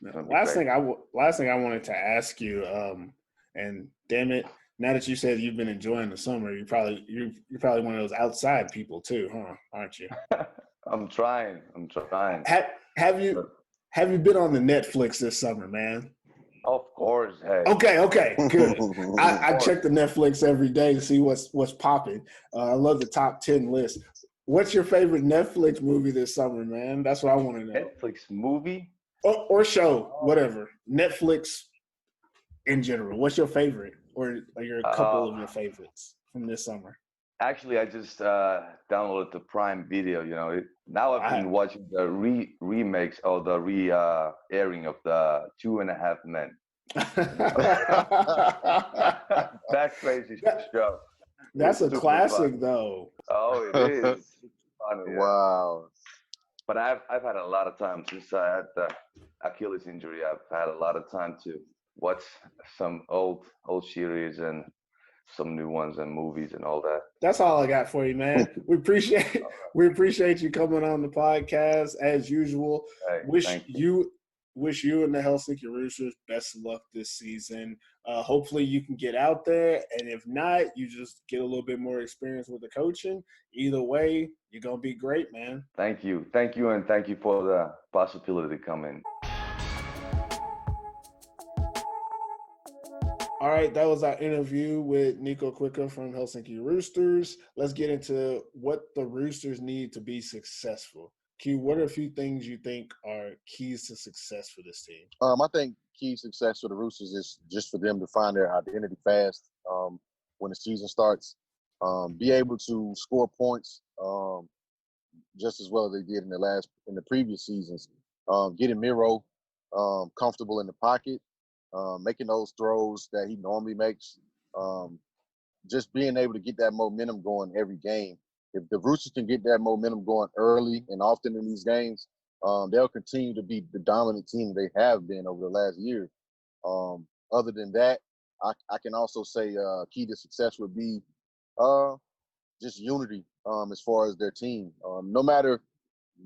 Last thing I wanted to ask you, and damn it, now that you said you've been enjoying the summer, you're probably one of those outside people too, huh? Aren't you? I'm trying. Have you been on the Netflix this summer, man? Of course. Hey. Okay, good. I check the Netflix every day to see what's popping. I love the top 10 list. What's your favorite Netflix movie this summer, man? That's what I want to know. Netflix movie? Or show, whatever. Netflix in general. What's your favorite? Or are there a couple of your favorites from this summer? Actually, I just downloaded the Prime Video. Now I've been watching the remakes or the airing of the 2.5 Men. That crazy show. That's a classic, fun. Though. Oh, it is. Fun, yeah. Wow. But I've had a lot of time since I had the Achilles injury. I've had a lot of time to watch some old series and some new ones and movies and all that. That's all I got for you, man. We appreciate you coming on the podcast as usual. Hey, wish you and the Helsinki Roosters best of luck this season. Hopefully you can get out there, and if not, you just get a little bit more experience with the coaching. Either way, you're gonna be great, man. Thank you, and thank you for the possibility to come in. All right, that was our interview with Niko Kuikka from Helsinki Roosters. Let's get into what the Roosters need to be successful. Q, what are a few things you think are keys to success for this team? I think key success for the Roosters is just for them to find their identity fast when the season starts. Be able to score points just as well as they did in the previous seasons. Getting Miro comfortable in the pocket, making those throws that he normally makes. Just being able to get that momentum going every game. If the Roosters can get that momentum going early and often in these games, they'll continue to be the dominant team they have been over the last year. Other than that, I can also say key to success would be just unity as far as their team. No matter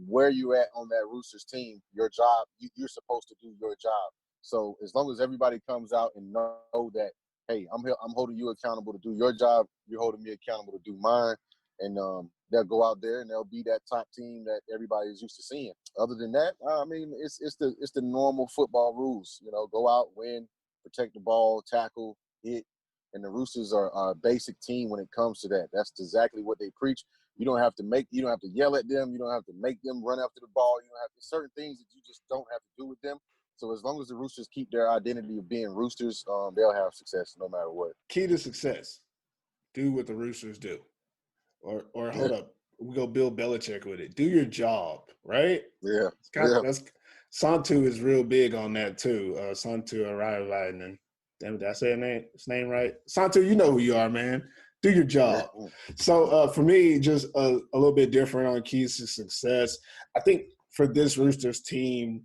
where you're at on that Roosters team, your job, you're supposed to do your job. So as long as everybody comes out and know that, hey, I'm holding you accountable to do your job, you're holding me accountable to do mine, and they'll go out there and they'll be that top team that everybody is used to seeing. Other than that, I mean, it's the normal football rules. You know, go out, win, protect the ball, tackle, hit. And the Roosters are a basic team when it comes to that. That's exactly what they preach. You don't have to yell at them. You don't have to make them run after the ball. You don't have to, certain things that you just don't have to do with them. So as long as the Roosters keep their identity of being Roosters, they'll have success no matter what. Key to success: do what the Roosters do, or hold up, we go Bill Belichick with it. Do your job, right? Yeah, That's Santu is real big on that too. Santu Arrivainen. Damn it, did I say his name right? Santu, you know who you are, man. Do your job. Yeah. So for me, just a little bit different on keys to success. I think for this Roosters team,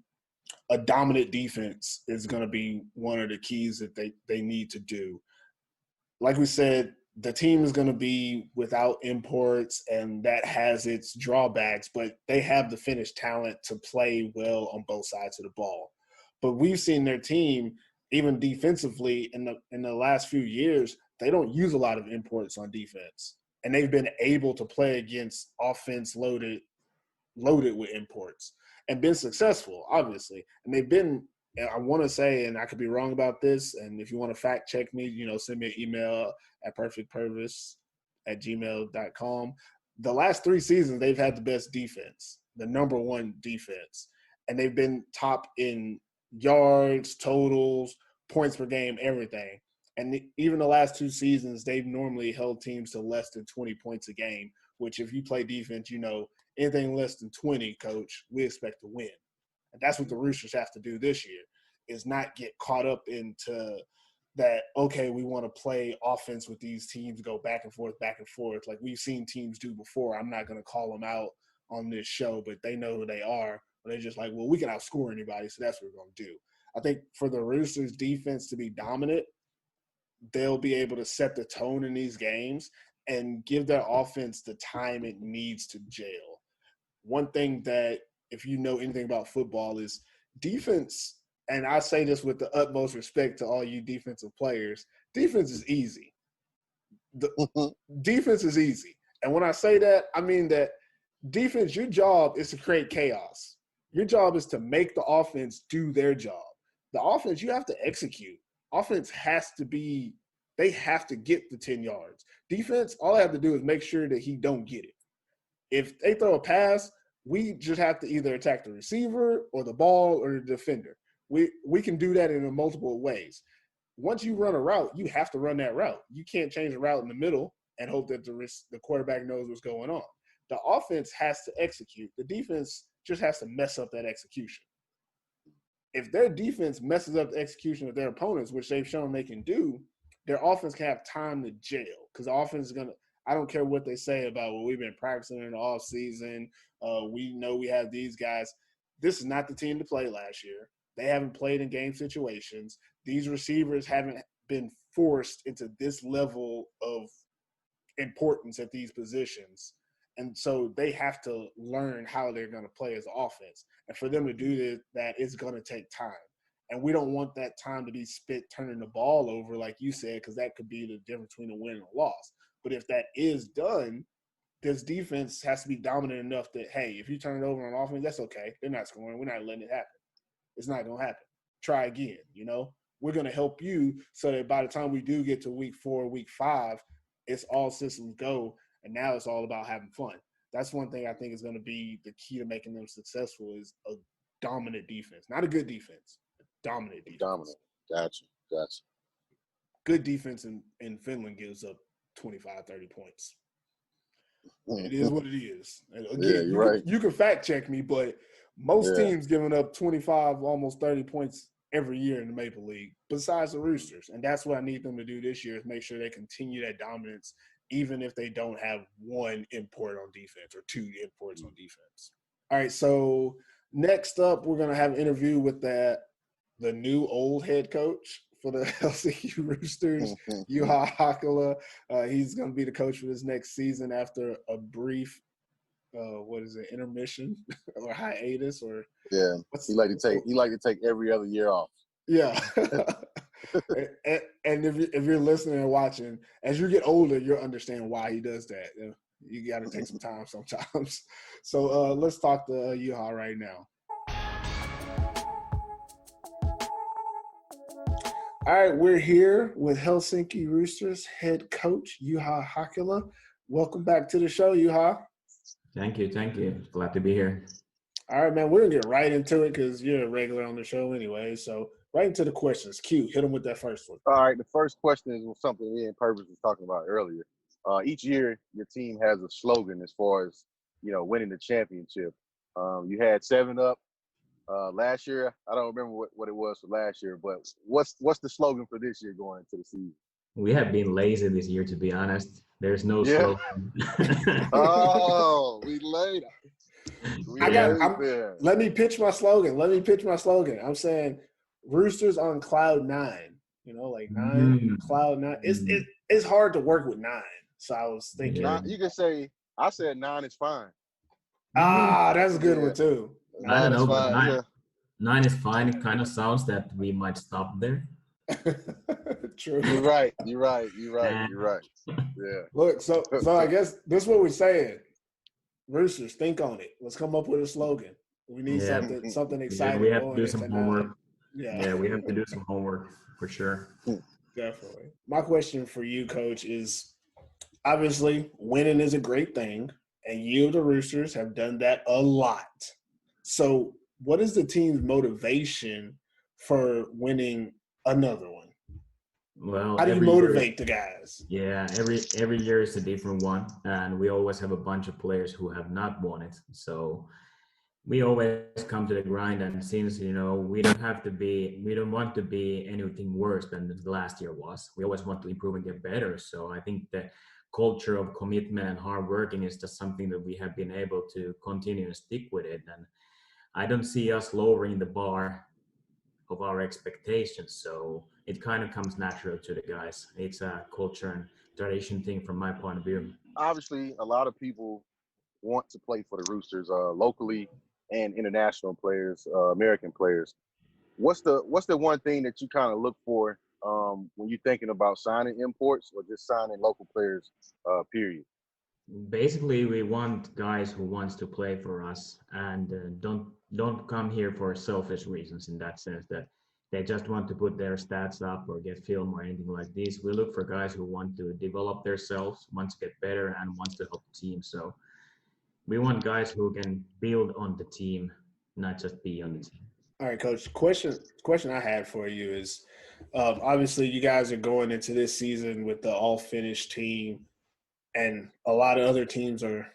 a dominant defense is going to be one of the keys that they need to do. Like we said, the team is going to be without imports, and that has its drawbacks, but they have the Finnish talent to play well on both sides of the ball. But we've seen their team, even defensively, in the last few years, they don't use a lot of imports on defense, and they've been able to play against offense loaded with imports and been successful, obviously. And they've been, I want to say, and I could be wrong about this, and if you want to fact check me, send me an email at perfectpervis@gmail.com. The last 3 seasons, they've had the best defense, the number one defense. And they've been top in yards, totals, points per game, everything. And even the last 2 seasons, they've normally held teams to less than 20 points a game, which if you play defense, anything less than 20, coach, we expect to win. And that's what the Roosters have to do this year, is not get caught up into that, okay, we want to play offense with these teams, go back and forth, like we've seen teams do before. I'm not going to call them out on this show, but they know who they are. They're just like, well, we can outscore anybody, so that's what we're going to do. I think for the Roosters defense to be dominant, they'll be able to set the tone in these games and give their offense the time it needs to jail. One thing that, if you know anything about football, is defense, and I say this with the utmost respect to all you defensive players, defense is easy. Defense is easy. And when I say that, I mean that defense, your job is to create chaos. Your job is to make the offense do their job. The offense, you have to execute. Offense has to be – they have to get the 10 yards. Defense, all they have to do is make sure that he don't get it. If they throw a pass, we just have to either attack the receiver or the ball or the defender. We can do that in multiple ways. Once you run a route, you have to run that route. You can't change the route in the middle and hope that the quarterback knows what's going on. The offense has to execute. The defense just has to mess up that execution. If their defense messes up the execution of their opponents, which they've shown they can do, their offense can have time to jail, because the offense is going to – I don't care what they say about, well, we've been practicing in the offseason. We know we have these guys. This is not the team to play last year. They haven't played in game situations. These receivers haven't been forced into this level of importance at these positions. And so they have to learn how they're going to play as an offense. And for them to do that, it's going to take time. And we don't want that time to be spent turning the ball over, like you said, because that could be the difference between a win and a loss. But if that is done, this defense has to be dominant enough that, hey, if you turn it over on offense, that's okay. They're not scoring. We're not letting it happen. It's not going to happen. Try again, We're going to help you so that by the time we do get to week 4, week 5, it's all systems go, and now it's all about having fun. that's one thing I think is going to be the key to making them successful is a dominant defense. Not a good defense, a dominant defense. Dominant. Gotcha. Good defense in Finland gives up 25, 30 points. It is what it is. And again, you can fact check me, but most teams giving up 25, almost 30 points every year in the Maple League, besides the Roosters. And that's what I need them to do this year is make sure they continue that dominance, even if they don't have one import on defense or two imports on defense. All right, so next up, we're going to have an interview with the new old head coach for the Helsinki Roosters, Juha Hakala. He's going to be the coach for this next season after a brief, intermission or hiatus or he like to take every other year off. Yeah. and if you're listening and watching, as you get older, you'll understand why he does that. You got to take some time sometimes. So let's talk to Juha right now. All right, we're here with Helsinki Roosters head coach Juha Hakala. Welcome back to the show, Juha. Thank you. Glad to be here. All right, man, we're going to get right into it because you're a regular on the show anyway. So right into the questions. Q, hit them with that first one. All right, the first question is something me and Pervis was talking about earlier. Each year, your team has a slogan as far as, winning the championship. You had 7-Up. Last year, I don't remember what it was for last year, but what's the slogan for this year going into the season? We have been lazy this year, to be honest. There's no slogan. Oh, we laid. Let me pitch my slogan. I'm saying Roosters on cloud 9. Cloud 9. It's hard to work with 9. So I was thinking. You can say, I said 9 is fine. That's a good one too. 9 is fine. 9 is fine. It kind of sounds that we might stop there. True. You're right. Yeah. Look, so I guess this is what we're saying. Roosters, think on it. Let's come up with a slogan. We need something exciting. We have to do some homework. Yeah, we have to do some homework for sure. Definitely. My question for you, Coach, is obviously winning is a great thing, and you, the Roosters, have done that a lot. So what is the team's motivation for winning another one? Well, how do you motivate the guys? Yeah, every year is a different one, and we always have a bunch of players who have not won it. So we always come to the grind, and since we don't want to be anything worse than the last year was. We always want to improve and get better. So I think the culture of commitment and hard working is just something that we have been able to continue and stick with it. And I don't see us lowering the bar of our expectations. So it kind of comes natural to the guys. It's a culture and tradition thing from my point of view. Obviously, a lot of people want to play for the Roosters, locally and international players, American players. What's the one thing that you kind of look for when you're thinking about signing imports or just signing local players, period? Basically, we want guys who wants to play for us and don't come here for selfish reasons, in that sense that they just want to put their stats up or get film or anything like this. We look for guys who want to develop themselves, want to get better, and want to help the team. So we want guys who can build on the team, not just be on the team. All right, Coach. Question I had for you is, obviously you guys are going into this season with the All-Finnish team, and a lot of other teams are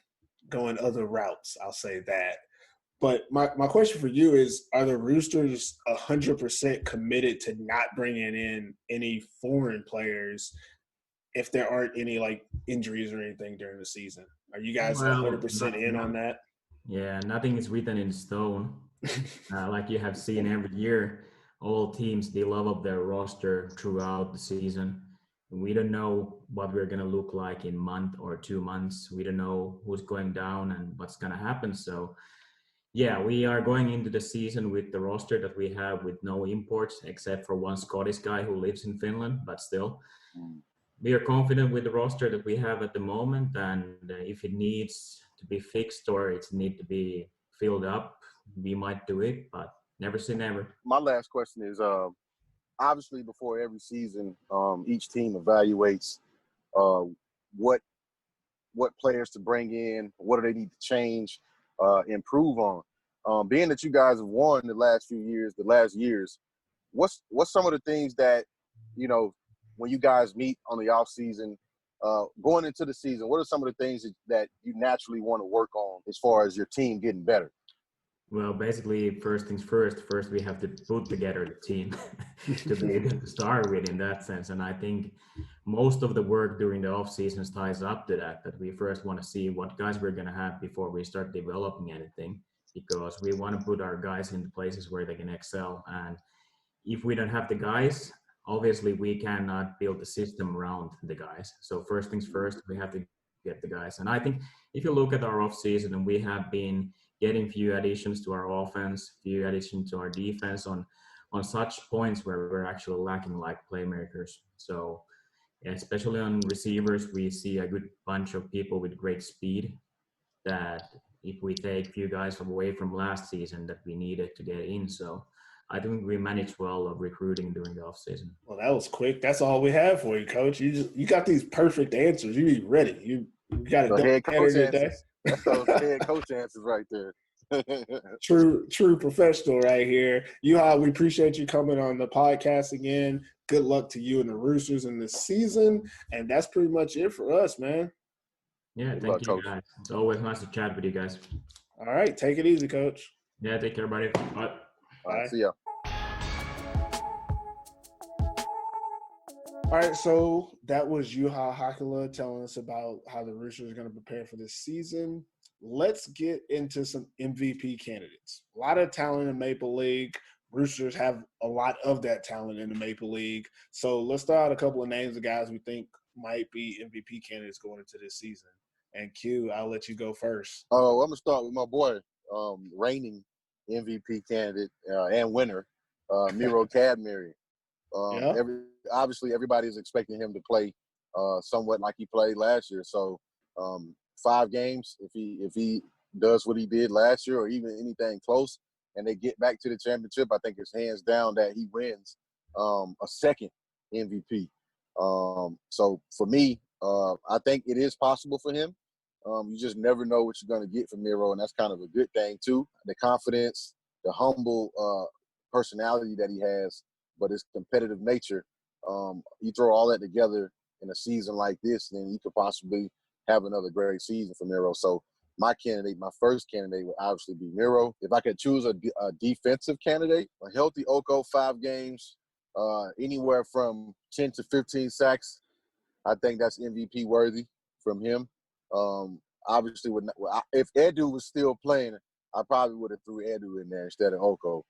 going other routes. I'll say that. But my question for you is, are the Roosters 100% committed to not bringing in any foreign players if there aren't any injuries or anything during the season? Are you guys 100% in on that? Yeah, nothing is written in stone. Like you have seen every year, all teams develop their roster throughout the season. We don't know what we're going to look like in a month or 2 months. We don't know who's going down and what's going to happen. So, yeah, we are going into the season with the roster that we have with no imports except for one Scottish guy who lives in Finland, but still. We are confident with the roster that we have at the moment, and if it needs to be fixed or it needs to be filled up, we might do it, but never say never. My last question is, obviously before every season, each team evaluates what what players to bring in, what do they need to change, improve on. Being that you guys have won the last years, what's some of the things that, you know, when you guys meet on the off season, going into the season, what are some of the things that you naturally want to work on as far as your team getting better? Well, basically, first things first. First, we have to put together the team to be able to start with in that sense. And I think most of the work during the off seasons ties up to that we first want to see what guys we're going to have before we start developing anything, because we want to put our guys in places where they can excel. And if we don't have the guys, obviously we cannot build a system around the guys. So first things first, we have to get the guys. And I think if you look at our off season, and we have been getting few additions to our offense, few additions to our defense on such points where we're actually lacking like playmakers. So especially on receivers, we see a good bunch of people with great speed that if we take few guys away from last season that we needed to get in. So I think we managed well of recruiting during the offseason. Well, that was quick. That's all we have for you, Coach. You got these perfect answers. You be ready. You got to head coach answers. That's those head coach answers right there. True professional right here. Juha, we appreciate you coming on the podcast again. Good luck to you and the Roosters in this season. And that's pretty much it for us, man. Yeah, thank you, guys. It's always nice to chat with you guys. All right. Take it easy, Coach. Yeah, take care, buddy. Bye. All right, see ya. All right, so that was Juha Hakala telling us about how the Roosters are going to prepare for this season. Let's get into some MVP candidates. A lot of talent in Maple League. Roosters have a lot of that talent in the Maple League. So let's throw out a couple of names of guys we think might be MVP candidates going into this season. And Q, I'll let you go first. Oh, I'm going to start with my boy, reigning MVP candidate and winner, Miro Kadmiri. Obviously, everybody is expecting him to play somewhat like he played last year. So 5 games, if he does what he did last year or even anything close, and they get back to the championship, I think it's hands down that he wins a second MVP. So for me, I think it is possible for him. You just never know what you're going to get from Miro, and that's kind of a good thing too. The confidence, the humble personality that he has, but his competitive nature. You throw all that together in a season like this, then you could possibly have another great season for Miro. So my first candidate would obviously be Miro. If I could choose a defensive candidate, a healthy Oko, 5 games, anywhere from 10 to 15 sacks, I think that's MVP worthy from him. Obviously, if Edu was still playing, I probably would have threw Edu in there instead of Oko.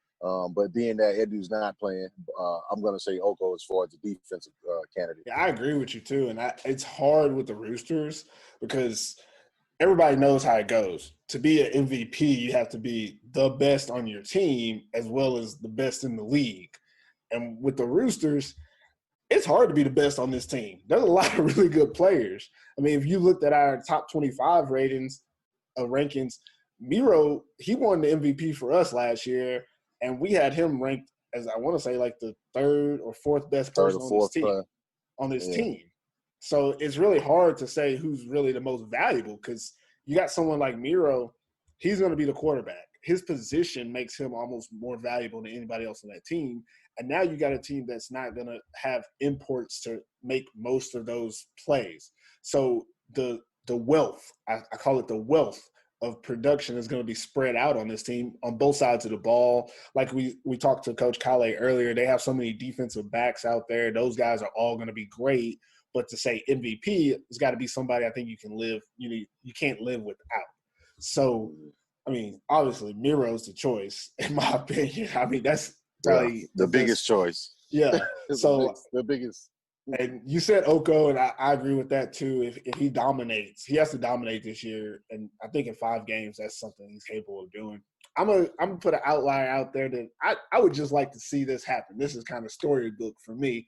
But being that Edu's not playing, I'm going to say Oko as far as the defensive candidate. Yeah, I agree with you too. And it's hard with the Roosters because everybody knows how it goes. To be an MVP, you have to be the best on your team as well as the best in the league. And with the Roosters, it's hard to be the best on this team. There's a lot of really good players. I mean, if you looked at our top 25 rankings, Miro, he won the MVP for us last year, and we had him ranked as, I want to say, like the 3rd or 4th best person on this team. So it's really hard to say who's really the most valuable because you got someone like Miro, he's going to be the quarterback. His position makes him almost more valuable than anybody else on that team. And now you got a team that's not going to have imports to make most of those plays. So the wealth, I call it the wealth of production is going to be spread out on this team on both sides of the ball. Like we talked to Coach Kalle earlier, they have so many defensive backs out there. Those guys are all going to be great. But to say MVP, it's got to be somebody I think you can live, you can't live without. So, I mean, obviously Miro's the choice, in my opinion. I mean, that's probably the biggest choice. Yeah. So the biggest. And you said Oko, and I agree with that too. If he dominates, he has to dominate this year. And I think in 5 games, that's something he's capable of doing. I'm gonna put an outlier out there that I would just like to see this happen. This is kind of storybook for me.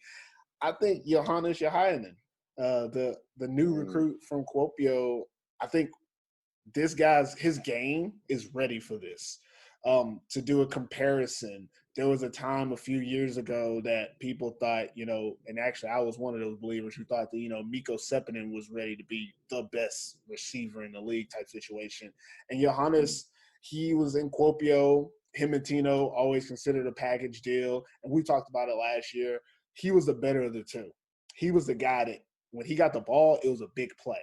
I think Johannes Jauhiainen, the new recruit from Kuopio, I think his game is ready for this. To do a comparison there was a time a few years ago that people thought, and actually I was one of those believers who thought that, Mikko Seppänen was ready to be the best receiver in the league type situation. And Johannes, he was in Kuopio. Him and Tino always considered a package deal. And we talked about it last year. He was the better of the two. He was the guy that when he got the ball, it was a big play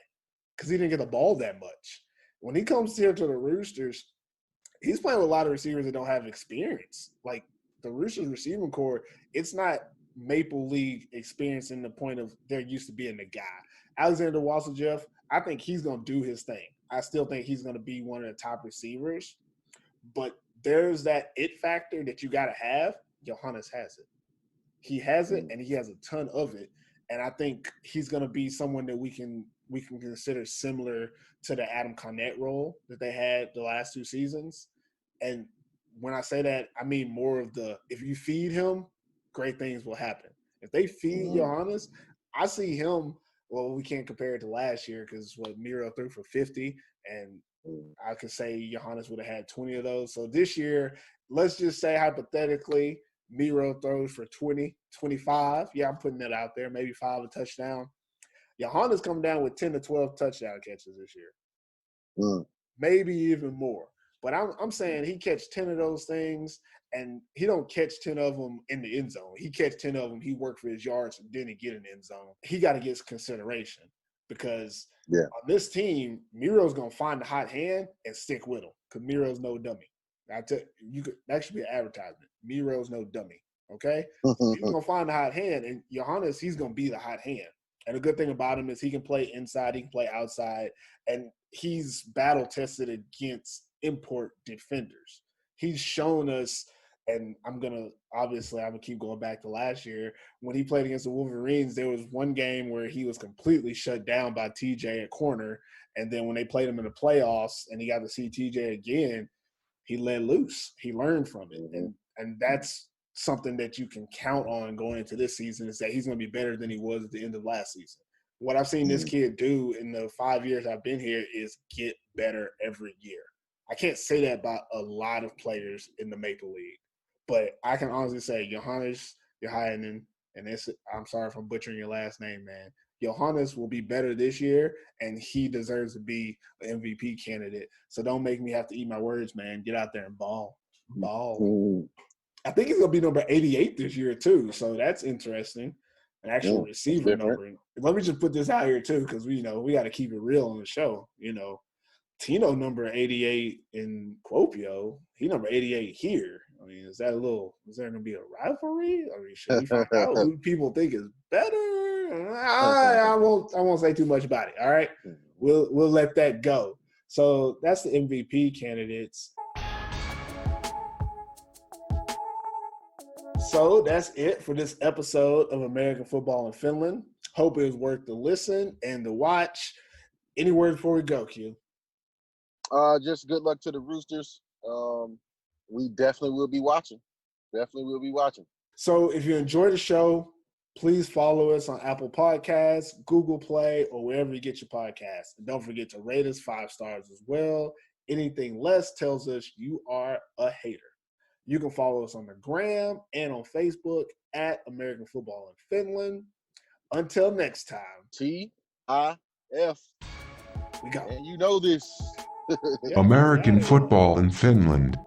because he didn't get the ball that much. When he comes here to the Roosters, he's playing with a lot of receivers that don't have experience. Like the Roosters receiving core, it's not Maple League experience in the point of they're used to being the guy. Alexander Wasseljeff, I think he's going to do his thing. I still think he's going to be one of the top receivers. But there's that it factor that you got to have. Johannes has it. He has it, and he has a ton of it. And I think he's going to be someone that we can consider similar to the Adam Cornette role that they had the last 2 seasons. And when I say that, I mean more of if you feed him, great things will happen. If they feed Johannes, I see him. Well, we can't compare it to last year because Miro threw for 50, and I could say Johannes would have had 20 of those. So this year, let's just say hypothetically, Miro throws for 20, 25. Yeah, I'm putting that out there. Maybe 5 a touchdown. Johannes come down with 10 to 12 touchdown catches this year. Maybe even more. But I'm saying he catch 10 of those things, and he don't catch 10 of them in the end zone. He catch 10 of them, he worked for his yards, and didn't get an end zone. He got to get consideration because on this team, Miro's going to find the hot hand and stick with him because Miro's no dummy. That should be an advertisement. Miro's no dummy, okay? He's going to find the hot hand, and Johannes, he's going to be the hot hand. And the good thing about him is he can play inside, he can play outside, and he's battle-tested against import defenders. He's shown us, and I'm going to keep going back to last year. When he played against the Wolverines, there was one game where he was completely shut down by TJ at corner, and then when they played him in the playoffs and he got to see TJ again, he let loose. He learned from it. And that's something that you can count on going into this season is that he's going to be better than he was at the end of last season. What I've seen this kid do in the 5 years I've been here is get better every year. I can't say that about a lot of players in the Maple League, but I can honestly say Johannes Jauhiainen, and I'm sorry if I'm butchering your last name, man. Johannes will be better this year, and he deserves to be an MVP candidate. So don't make me have to eat my words, man. Get out there and ball. I think he's going to be number 88 this year, too. So that's interesting. An actual receiver number. Let me just put this out here, too, because we got to keep it real on the show. Tino number 88 in Kuopio. He number 88 here. I mean, is there going to be a rivalry? I mean, should we find out who people think is better? I won't say too much about it. All right, we'll let that go. So that's the MVP candidates. So that's it for this episode of American Football in Finland. Hope it was worth the listen and the watch. Any words before we go, Q? Just good luck to the Roosters. We definitely will be watching. So if you enjoy the show, please follow us on Apple Podcasts, Google Play, or wherever you get your podcasts. And don't forget to rate us 5 stars as well. Anything less tells us you are a hater. You can follow us on the gram and on Facebook at American Football in Finland. Until next time. TIF. We go. And you know this. American Football in Finland.